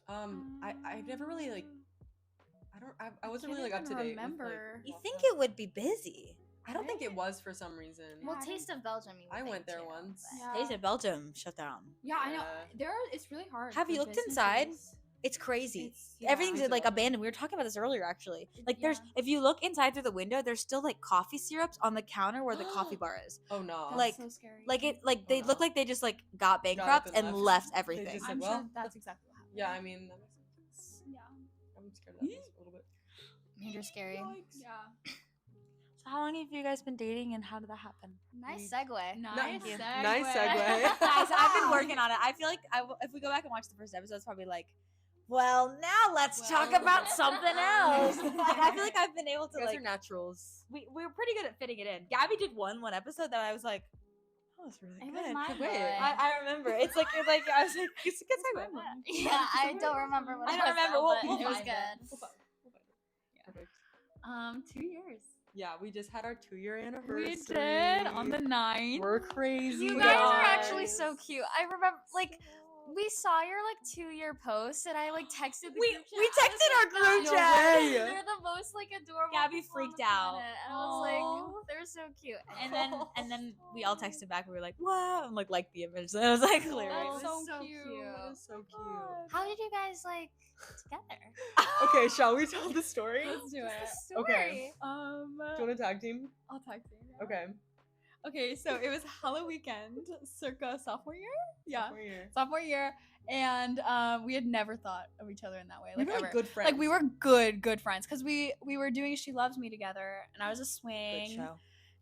I never really like. I wasn't can't really like up to even date. with, like, remember. You Waffle think House. it would be busy? I don't think it was for some reason. Well, I Taste of Belgium. You would I think, went there too, once. but- Yeah. Days in Belgium shut down. Yeah, I know. Yeah. It's really hard. Have you for looked inside? businesses. It's crazy. It's- yeah. Everything's It's like awesome. abandoned. We were talking about this earlier, actually. Like, there's Yeah. if you look inside through the window, there's still like coffee syrups on the counter where the coffee bar is. Oh no. That's like- so scary. They Oh, look no. like they just like got Got up bankrupt and and left. left They everything. just I'm said, sure well, that's exactly what happened. yeah, I mean that makes sense. Yeah. I'm scared of that a little bit. You're scary. Yeah. So how long have you guys been dating, and how did that happen? Nice segue. Nice you. segue. Nice segue. Guys, I've been working on it. I feel like if we go back and watch the first episode, it's probably like, well, now let's talk Well. about something else. Like, I feel like I've been able to You guys like are naturals. we were pretty good at fitting it in. Gabby did one episode that I was like, that was really It good. was my Wait, boy. I remember. It's like I was like, it's a good segue. Yeah, I don't remember what I it don't was, remember. though, We'll- but we'll it was find good. it. We'll find it. Perfect. 2 years. Yeah, we just had our 2-year anniversary. We did on the 9th. We're crazy. You We guys are. are actually so cute. I remember, like, we saw your like 2-year post, and I like texted. The We group chat. we I was texted our like, group No chat. way. They're the most like adorable. Gabby people on freaked the out. planet. And I was like, they're so cute. And then we all texted back. We were like, "Wow!" and like the image. And it was like hilarious. That's so so cute. cute. That is so cute. How did you guys like together? Okay, shall we tell the story? Let's do it. Okay. Story. Do you want to tag team? I'll tag you. Okay. Okay, so it was Halloween weekend, circa sophomore year. Yeah, Sophomore year. sophomore year, and we had never thought of each other in that way. We Like, were ever. like good friends. Like we were good friends because we were doing She Loves Me together, and I was a Good swing. show.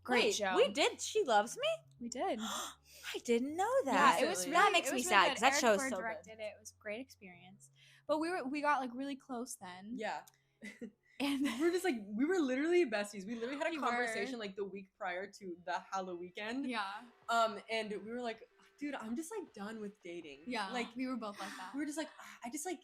Great Wait, show. we did. She loves me. We did. I didn't know Yeah, that. it was Recently. really, That makes it me was sad, really 'cause good. that Eric show is Bird so good. directed it. It was a great experience. But we got like really close then. Yeah. And We were just like, we were literally besties. We literally had a We were. conversation like the week prior to the Halloween weekend. yeah, And we were like, dude, I'm just like done with dating. yeah. Like we were both like that. we were just like, I just like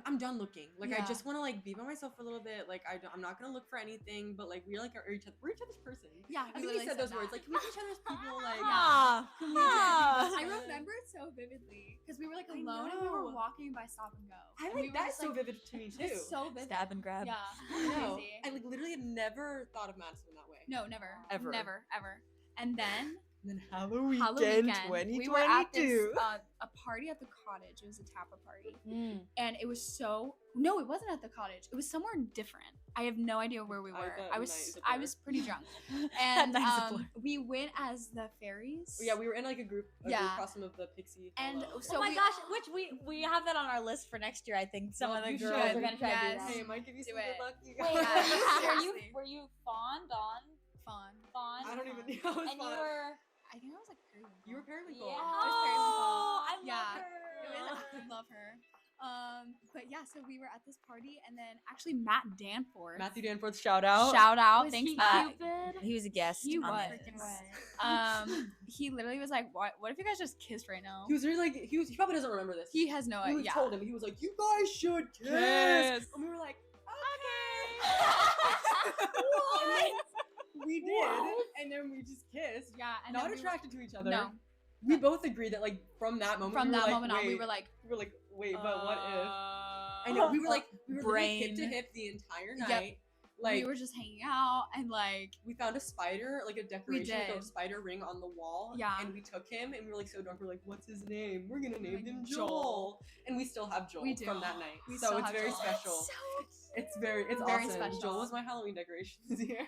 I'm done looking. Like I Yeah. just want to like be by myself for a little bit. Like I'm not gonna look for anything. But like we're each other's person. Yeah, I think we said those words. Like can we be each other's people? Like Ah, can we be each other's ah. I people? remember it so vividly because we were like I alone and we were know. walking by Stop and Go. I And we like were that's just, so like, vivid to me too. It's so vivid. Stab and grab. Yeah, I know. crazy. I like literally had never thought of Madison that way. No, never, Ever. never, ever. And then And then Halloween Halloween weekend, we were at this a party at the cottage. It was a Tapa party, and it was no, it wasn't at the cottage. It was somewhere different. I have no idea where we were. I was pretty drunk, and we went as the fairies. Yeah, we were in like a group costume of the pixie. And Hello. so oh my we- gosh, which we have that on our list for next year. I think some Well, of the you girls should. are gonna try to do Yes. that. Hey, it might give you Do some it. good luck. You Wait, guys. Seriously. were you fond on fun. fond? I don't even know. It was And you fun. were I think I was like periwinkle. You were periwinkle. yeah. I was periwinkle. Oh, I love Yeah. her. It was, I love her. But yeah, so we were at this party, and then actually Matt Danforth. Matthew Danforth, shout out. Shout out. Was Thanks, he Matt. Cupid? He was a guest. He on was. this. Freaking way. He literally was like, "What if you guys just kissed right now?" He was really like he probably doesn't remember this. He has no We idea. told him, he was like, "You guys should kiss," Yes. and we were like, What? "We did," and then we just kissed. Yeah, and Not then we attracted to each other. No. We both agreed that like from that moment. From we were that like, moment on, we wait. were like, wait, but what if? I I know we were like literally hip to Brain. hip the entire Yep. night. Like we were just hanging out and like, we found a spider, like a decoration, like a did. spider ring on the wall. Yeah. And we took him and we were like so drunk. We're like, what's his name? We're gonna name Like, him Joel. Joel. And we still have Joel We do. from that night. We so still it's have very Joel. special. It's very Very awesome. special. Joel was my Halloween decoration this year.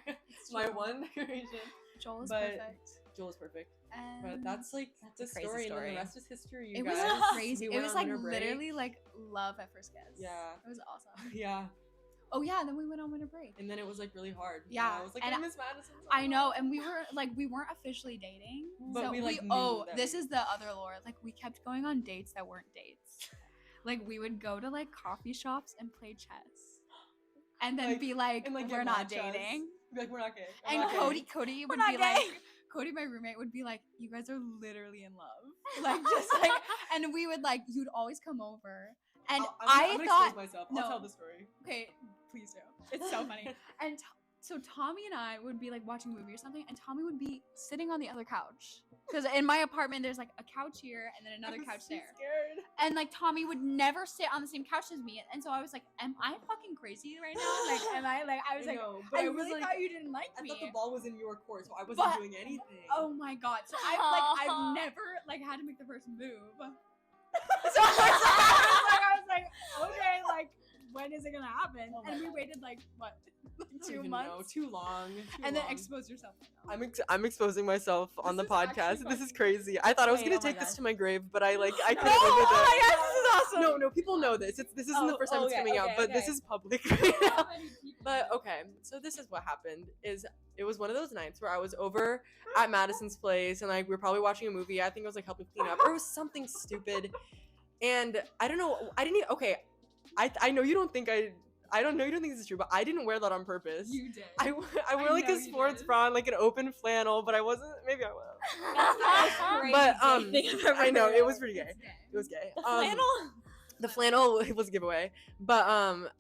My true. one decoration. Joel is But perfect. Joel is perfect. And But that's like That's the a crazy story, and then story. the rest is history. You it guys. was crazy. We It went was on like winter break. literally like love at first kiss. Yeah. It was awesome. Yeah. Oh yeah, and then we went on winter break. And then it was like really hard. Yeah, I was like, and I miss Madison. so I know, much. and we weren't officially dating. But so we, like, knew that this we- is the other lore. Like we kept going on dates that weren't dates. Like we would go to like coffee shops and play chess. And then Like- be like, and, like, we're get not matchas. dating. Be like, we're not gay. I'm And not gay. Cody would not be gay. like, Cody, my roommate, would be like, you guys are literally in love. Like just like, and we would like, you'd always come over. And I'm gonna thought, expose myself. no. I'll tell the story. okay, please do. It's so funny. And so Tommy and I would be like watching a movie or something, and Tommy would be sitting on the other couch. Because in my apartment, there's like a couch here and then another I was couch so there. Scared. And like Tommy would never sit on the same couch as me. And so I was like, am I fucking crazy right now? Like, am I like, I was like, know, but I was really like, thought you didn't like I me. thought the ball was in your court, so I wasn't But- doing anything. Oh my god! So I've never like had to make the first move. So I was like, okay, like when is it gonna happen? Oh my And we God. waited like what, I don't 2 even months, know. Too long. Too and then long. expose yourself. Right now. I'm exposing myself on the This is actually podcast. This is fucking crazy. I thought I was Wait, gonna oh my take this gosh. to my grave, but I couldn't No, live with it. oh my gosh, this is awesome. No, people know this. This isn't the first time it's okay, coming out, okay, but this okay. is public right now. But okay, so this is what happened. It was one of those nights where I was over at Madison's place, and like we were probably watching a movie. I think I was like helping clean up, or it was something stupid. And I don't know. I didn't. Okay, I know you don't think I don't know you don't think this is true, but I didn't wear that on purpose. You did. I wore like know a you sports did. bra and like an open flannel, but I wasn't. Maybe I was. Crazy But thing I've ever I know heard it of. was pretty gay. It was gay. Flannel? The flannel was a giveaway, but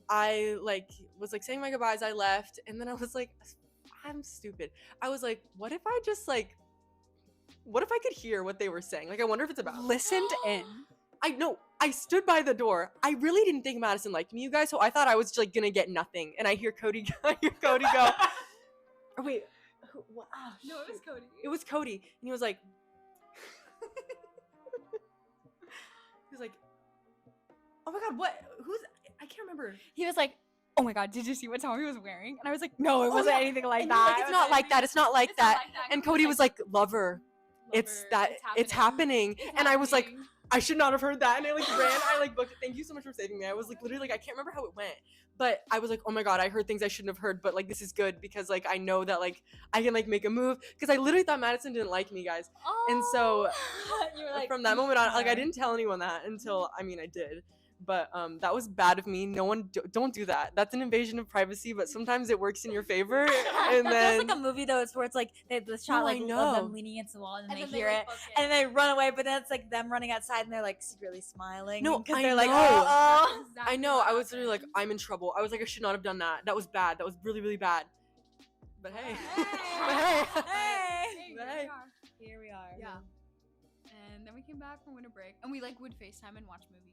I like was like saying my goodbyes. I left, and then I was like, I'm stupid. I was like, what if I just like, what if I could hear what they were saying? Like, I wonder if it's about. Listened in. I know. I stood by the door. I really didn't think Madison liked me, you guys. So I thought I was like gonna get nothing, and I hear Cody. I hear Cody go. Or wait, No, it was Cody. it was Cody, and he was like, he was like, oh my god, what? Who's? I can't remember. He was like, oh my god, did you see what Tommy was wearing? And I was like, no, it Oh, wasn't yeah. anything like And he was that. like, it's not like that. It's not like It's not that. like that. And Cody was like, lover, it's that. It's happening. And I was like, I should not have heard that. And I like ran. I like booked it. Thank you so much for saving me. I was like literally like I can't remember how it went, but I was like, oh my god, I heard things I shouldn't have heard. But like this is good because like I know that like I can like make a move because I literally thought Madison didn't like me, guys. And so you were like, from that moment on, like I didn't tell anyone that until I mean I did, But that was bad of me. No one don't do that. That's an invasion of privacy. But sometimes it works in your favor. And There's then like a movie though, it's where it's like the shot No, I like of know. them leaning against the wall and then they hear like, it book and then they run away, but then it's like them running outside and they're like secretly smiling. No, because I they're like, know. oh. I know. I was literally like, I'm in trouble. I was like, I should not have done that. That was bad. That was really, really bad. But hey. Hey. But hey. Hey, But here hey. we are. Here we are. Yeah. And then we came back from winter break, and we like would FaceTime and watch movies.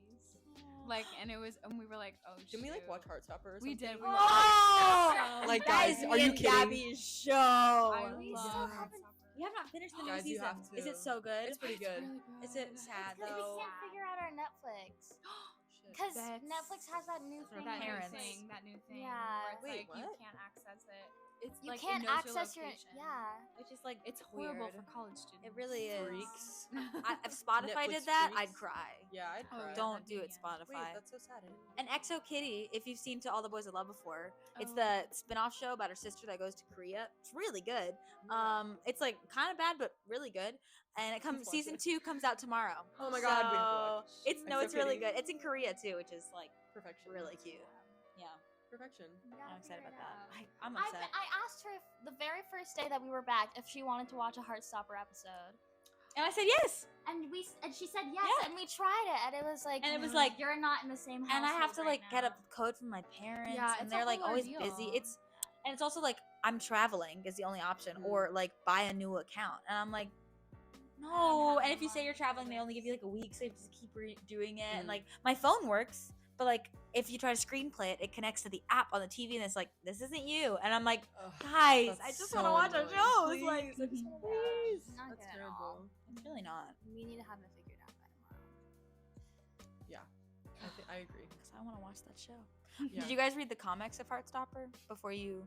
Like, and we were like, oh, Didn't we like shoot. watch Heartstopper or something? We did. We Oh, Like, that guys, is are me you and kidding? Gabby's show. I We love still Heartstopper. haven't- You have not finished the new Guys, you season. have Is to. it so good? It's pretty good. Really Is it good. sad Because though? we can't figure out our Netflix. Shit. Because That's- Netflix has that new thing. That Parents. new thing. That new thing. Yeah. Where it's Wait, like you what? can't access it. It's You like can't it knows access your location. yeah. Which is like It's horrible weird. for college students. It really is. Freaks. If Spotify Netflix did that, freaks. I'd cry. Yeah, I'd Oh, cry. yeah. Don't that'd do be it, it. Spotify. Wait, that's so sad. I didn't know. And Exo Kitty, if you've seen To All the Boys I Loved Before, it's Oh. the spin-off show about her sister that goes to Korea. It's really good. It's like kind of bad but really good. And it comes watch season it. 2 comes out tomorrow. Oh my God, we have to So, watch. It's no, Exo it's really Kitty. good. It's in Korea too, which is like Perfection. really cute. Yeah, Perfection. I'm excited about that. I'm I upset. asked her if the very first day that we were back if she wanted to watch a Heartstopper episode, And I said yes. and she said yes, Yeah. and we tried it, and it was like, And it was like- you're not in the same house. And I have to like get a code from my parents, Yeah, and it's they're a like whole always ordeal. busy. It's also like I'm traveling is the only option, Mm. or like buy a new account, and I'm like, don't no. have And the if you say money you're for traveling, they this. only give you like a week, so you have to keep doing it. And Mm. like my phone works, but like if you try to screenplay it, it connects to the app on the TV, and it's like this isn't you. And I'm like, Ugh, guys, that's I just so want to watch our annoying. shows. Please, Like, I just wanna please. watch. Not That's good at terrible. all. It's really not, We need to have it figured out by tomorrow. Yeah, I agree. because I want to watch that show. Yeah. Did you guys read the comics of Heartstopper before you?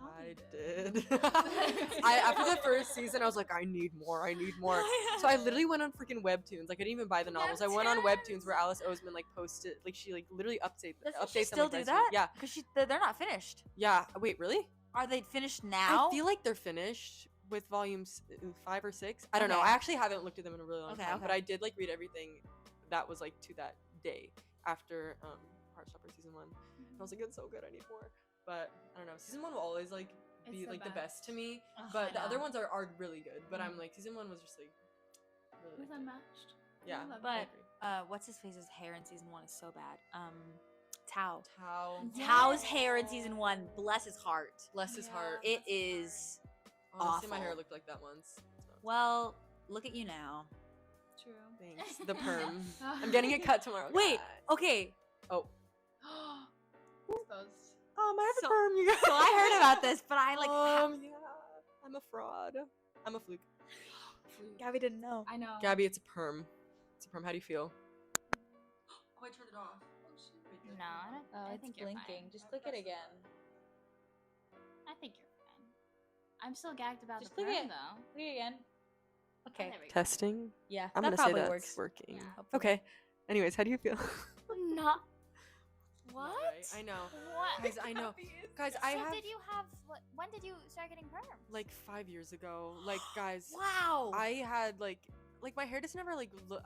I did. After the first season, I was like, I need more. I need more. So I literally went on freaking Webtoons. Like I didn't even buy the novels. I went on Webtoons where Alice Oseman like posted, like she like literally updates She them, still like, do recipes. that? Yeah, because they're not finished. yeah. Wait, really? Are they finished now? I feel like they're finished with volumes 5 or 6. I don't know. Okay. I actually haven't looked at them in a really long Okay, time, okay. but I did like read everything that was like to that day after Heartstopper season 1. And I was like, it's so good. I need more. But I don't know. Season 1 will always like be It's like the best to me. Ugh, I But the other know. ones are really good. But I'm like, season 1 was just like really It was good. unmatched. Yeah, I love But- I it. agree. What's his face's hair in season 1 is so bad. Tao. Tao, Tao's hair in season 1, bless his heart. bless his heart. It is. Honestly, my hair awful. looked like that once. It's not- Well, look at you now. True. Thanks. The perm. I'm getting it cut tomorrow. Wait, guys. okay. Oh. What's those? I have So- a perm, you guys. So I heard about this, but I like. Yeah. I'm a fraud. I'm a fluke. Gabby didn't know. I know. Gabby, it's a perm. It's a perm. How do you feel? Oh, I turned it off. No, I don't. Oh, I it's think you're blinking. fine. Just click it again. I think you're fine. I'm still gagged about Just the click perm it. though. Click it again. Oh, Okay. there we go. Testing. Yeah, I'm that gonna say probably that's works. working. Yeah. Hopefully. Okay. Anyways, how do you feel? Not. What? Right, I know. What? Guys, I know. Guys, So I have did you have? When did you start getting perms? like 5 years ago. Like, guys, Wow. I had like my hair just never like look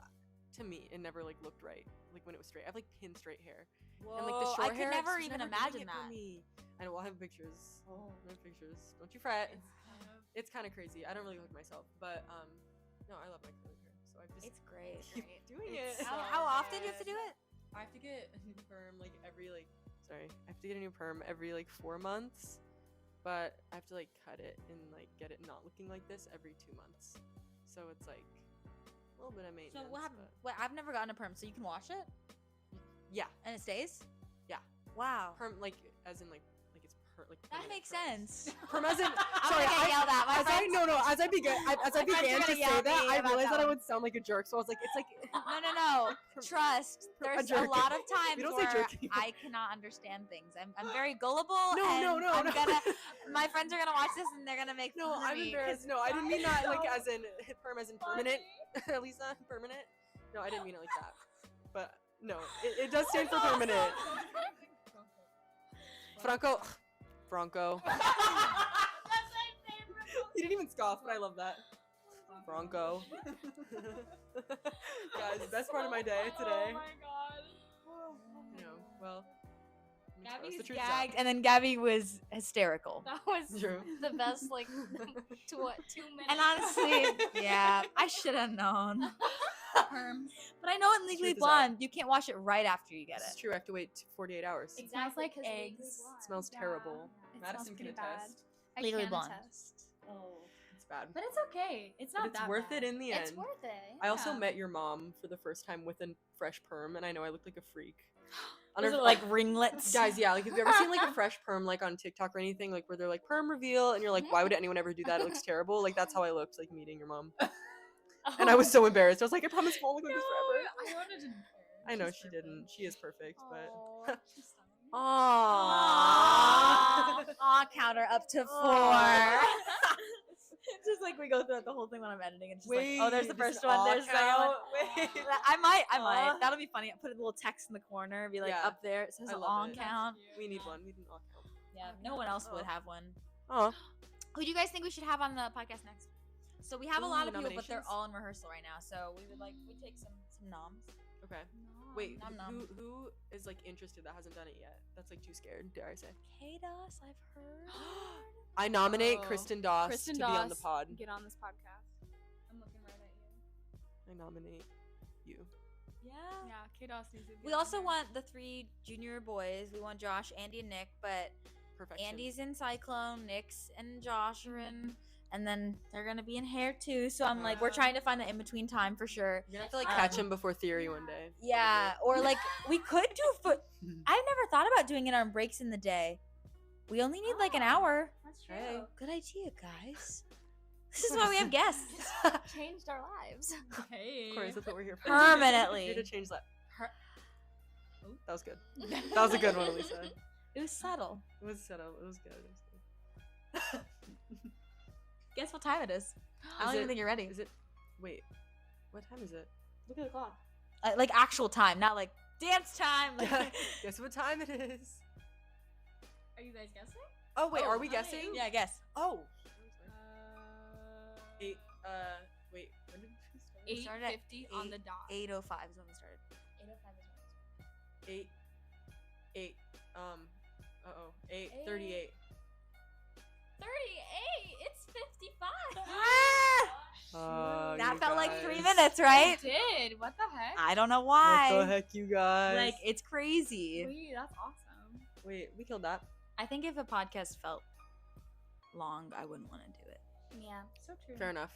to me. It never like looked right. Like when it was straight. I have like pin straight hair. And like the Whoa, short I could hair, it's never just even never doing imagine it for that. me. I know. I'll have pictures. I have pictures. Don't you fret. It's kind of crazy. I don't really look myself, but no, I love my curly hair. So I just It's great. keep doing It's it. so how often do you have to do it? I have to get a new perm like every like sorry. I have to get a new perm every like 4 months, but I have to like cut it and like get it not looking like this every 2 months. So it's like a little bit of maintenance. So what happened? but- Wait, I've never gotten a perm, so you can wash it Yeah, and it stays. Yeah. Wow. perm like as in like it's like That permanent makes perms. sense. Perm as in I'm sorry, gonna get yelled at. My as I friends- no as I began My friends are to gonna say yell at that, me I about realized that that I one. would sound like a jerk. So I was like, it's like No. Trust. There's a jerk. lot of times We don't say where jerky. I cannot understand things. I'm very gullible. No, and no. I'm gonna. My friends are gonna watch this and they're gonna make No, fun of I'm me 'cause embarrassed. No, I didn't mean that like as in perm as in permanent. Lisa, permanent. No, I didn't mean it like that. But no, it does stand for permanent. Franco. You didn't even scoff, but I love that. Bronco. Guys, best part of my day today. Oh my god. Well, I mean, Gabby the was truth is out. gagged, and then Gabby was hysterical. That was True. the best, like, 2 minutes. And honestly, yeah, I should have known. Perms. But I know in Legally Truth is out. Blonde, you can't wash it right after you get This is it. true. I have to wait 48 hours. Exactly, smells like 'cause Legally eggs. Blonde. It smells Yeah. terrible. It Madison smells can pretty bad. attest. I Legally can Blonde. attest. Oh. It's bad. But it's okay. It's But not it's that worth bad. it in the end. It's worth it. I also Yeah. met your mom for the first time with a fresh perm, and I know I looked like a freak. Was it like ringlets? Guys, yeah, like have you ever seen like a fresh perm like on TikTok or anything, like where they're like perm reveal, and you're like, why would anyone ever do that? It looks terrible. Like that's how I looked, like meeting your mom, and I was so embarrassed. I was like, I promise, I won't look like this forever. I wanted to. I know she didn't. She is perfect, but. Aw, she's stunning. Aww. Aw, counter up to 4. Aw. It's just like we go through the whole thing when I'm editing. And just Wait, like, oh, there's the there's first an one. aw There's the second one. count. Wait. I might. Aw. That'll be funny. Put a little text in the corner. Be like Yeah. up there. It says I an love on it. count. We need one. We need an all count. Yeah, no one else would Oh. have one. Oh, Who do you guys think we should have on the podcast next? So we have a lot Ooh, of people, but they're nominations? all in rehearsal right now. So we take some noms. okay. Wait, nom nom. who is like interested that hasn't done it yet? That's like too scared, dare I say? Kados, I've heard. I nominate Oh. Kristen Doss Kristen to be on the Doss, pod. Get on this podcast. I'm looking right at you. I nominate you. Yeah. Yeah, K-Doss needs to be We on also there. want the 3 junior boys. We want Josh, Andy, and Nick, but Perfection. Andy's in Cyclone, Nick's and Josh are in, and then they're gonna be in Hair too. So I'm like, we're trying to find the in between time for sure. You're gonna have to like catch him before Theory one day. Yeah, or like we could do foot. I never thought about doing it on breaks in the day. We only need like an Oh. hour. That's true. Hey, good idea, guys. This is why we have guests. Changed our lives. Hey. Of course, that's what we're here for. Permanently. Here to change that. Her- That was good. That was a good one, Elisa. It was subtle. It was settled. It was good. It was good. Guess what time it is? I don't Is even it- think you're ready. Is it? Wait. What time is it? Look at the clock. Like actual time, not like dance time. Like, Guess what time it is? Are you guys guessing? Oh wait, Oh, are we hi. guessing? yeah, I guess. Oh. Uh, Eight. Wait. When did we start? We started at 8:50 on the dot. 8:05 is when we started. 8. 8. 8:38. 38. It's 55. Oh, That you felt like 3 guys. minutes, right? It did. What the heck? I don't know why. What the heck, you guys? Like it's crazy. Wait, that's awesome. Wait, we killed that. I think if a podcast felt long, I wouldn't want to do it. Yeah. So true. Fair enough.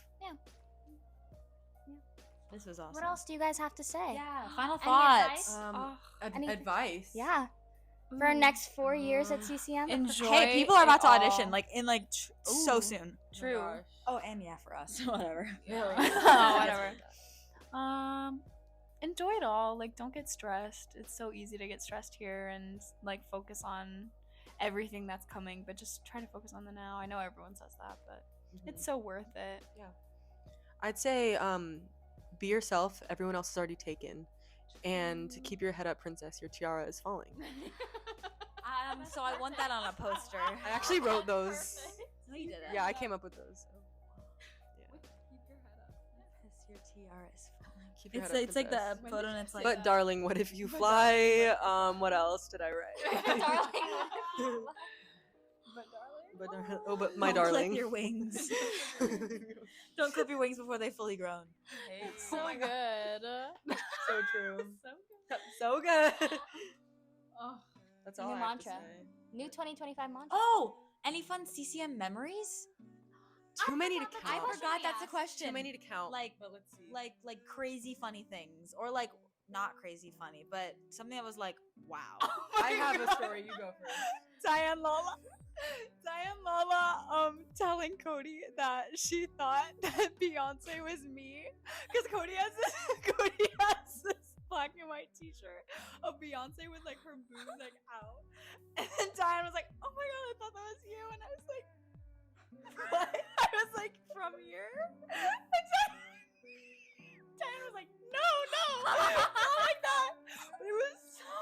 This was awesome. What else do you guys have to say? Yeah. Final Any thoughts. advice? Oh, Any- Advice. Yeah. For our next 4 years at CCM? Enjoy. Hey, people are about to it audition all. like in like so Ooh. soon. True. Oh, and yeah, for us, whatever. Yeah. Oh, Whatever. Enjoy it all. Like, don't get stressed. It's so easy to get stressed here and like focus on everything that's coming, but just try to focus on the now. I know everyone says that, but it's so worth it. I'd say be yourself. Everyone else is already taken. And keep your head up, princess. Your tiara is falling. So I want that on a poster. I actually wrote those. No, you didn't. Yeah, I came up with those. So. Your tiara is falling. Keep your It's head up, it's like the princess. When photo, did and you it's say like. But darling, what if you fly? What else did I write? But but my Don't darling. clip your wings. Don't clip your wings before they fully grown. It's so good. So true. So So good. Oh. That's all New I have to mantra. say. New 2025 mantra. Oh, any fun CCM memories? Too many to forgot count. I forgot that's a asked. question. Too many to count. Like- but let's see. like crazy funny things, or like not crazy funny, but something that was like, wow. I have a story. You go first. Diane Lola telling Cody that she thought that Beyonce was me because Cody has this black and white t-shirt of Beyonce with like her boobs like out, and then Diane was like, oh my god, I thought that was you, and I was like, what? I was like, from here? And Diane was like, no, not like that. But it was so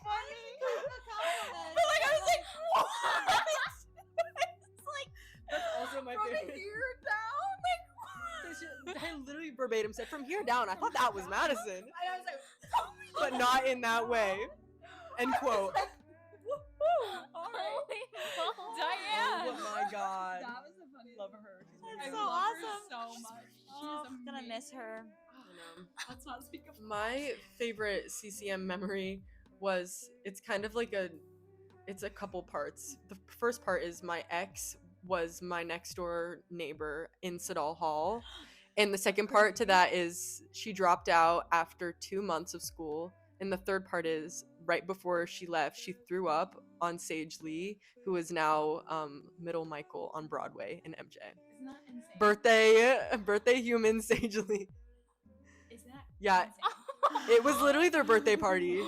funny. But like I was like, what? It's like That's also my from favorite. here down, like I literally verbatim said, from here down, I thought that was Madison. And I was like, oh my But not in that way. End quote. Holy moly. Diane. Oh my god. That was the funniest. Love her. She's That's I amazing. so love her awesome. so much. Oh, She's gonna miss her. I know. Let's not speak of My favorite CCM memory was it's kind of like it's a couple parts. The first part is my ex was my next door neighbor in Siddall Hall. And the second part to that is she dropped out after 2 months of school. And the third part is right before she left, she threw up on Sage Lee, who is now Middle Michael on Broadway in MJ. Isn't that insane? Birthday human Sage Lee. Isn't that Yeah, insane? it was literally their birthday party.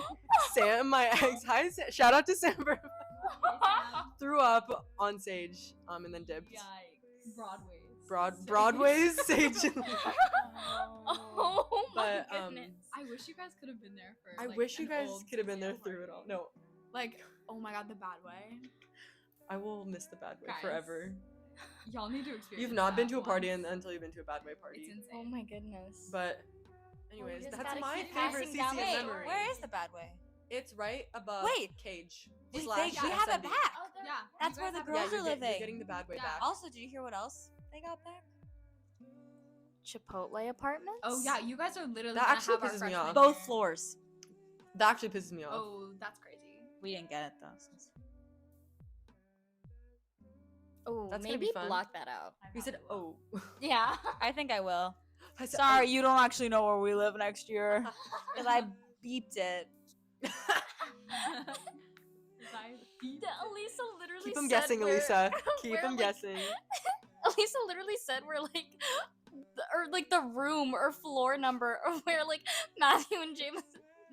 Sam, my ex, shout out to Sam, threw up on stage, and then dipped. Yikes. Broadway. Broadway's Sage Lee. Oh my But, goodness. I wish you guys could have been there for. I like, wish you an guys old could have been there CCM through it party. all. No, Like, oh my god, the bad way. I will miss the bad way Guys, forever. Y'all need to experience. You've not been that to a party once. until you've been to a bad way It's party. insane. Oh my goodness. But, anyways, just that's gotta my keep favorite passing down CCM the Wait, memory. where is the bad way? It's right above Wait. Cage. Wait, slash we have it SMB. back. Yeah, That's you where guys the have girls it. are You're living. getting the bad way Yeah. back. Also, did you hear what else they got back? Chipotle apartments? Oh yeah, you guys are literally That gonna actually have our pisses me freshman off. Both year. floors. That actually pisses me off. Oh, that's crazy. We didn't get it though. Oh, That's gonna maybe be fun. block that out. He said, "Oh." Yeah. I think I will. I said, Sorry, you don't actually know where we live next year because I beeped it. Elisa literally Keep him said guessing, we're- Elisa. Keep we're, him like- guessing. Elisa literally said we're like, or like the room or floor number of where like Matthew and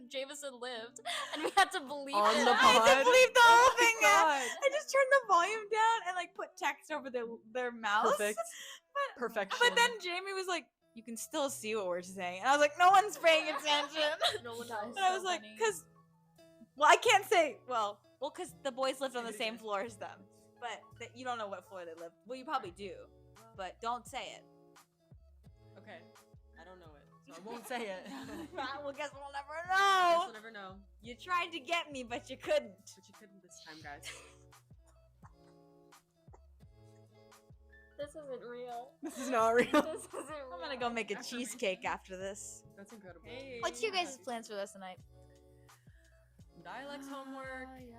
Jameson lived, and we had to believe On it. the I had pod? to bleep the whole thing out. God. I just turned the volume down and like put text over their mouse. Perfect. Perfection. But then Jamie was like, "You can still see what we're saying," and I was like, "No one's paying attention." no one That knows. is And I so was like, funny. "Cause, well, I can't say because the boys lived on the same floor as them, but you don't know what floor they lived. Well, you probably do, but don't say it." Okay. I don't know it, so I won't say it. Well, guess we'll never Guess know. we'll never know. You tried to get me, but you couldn't. But you couldn't this time, guys. This isn't real. This is not real. This isn't real. I'm gonna go make a Affirmation. cheesecake after this. That's incredible. Hey. What's you guys' plans for this tonight? Dialects homework. Yeah.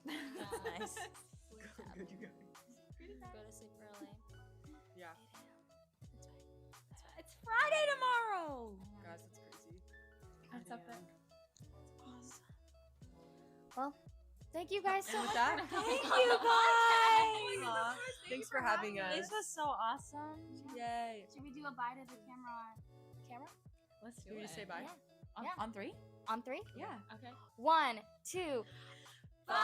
Yeah. That's nice. Good, you guys. Go to sleep early. Yeah. It's Friday tomorrow. Guys, that's crazy. That's epic. Well, thank you guys so And with much. that, for Thank coming. you guys. Aw, thanks for having us. This was so awesome. Yay. Should we do a bye to the camera? Camera? Let's do Can we it. just say bye? Yeah. On, Yeah. on 3? On 3? Yeah. Okay. 1, 2. Bye.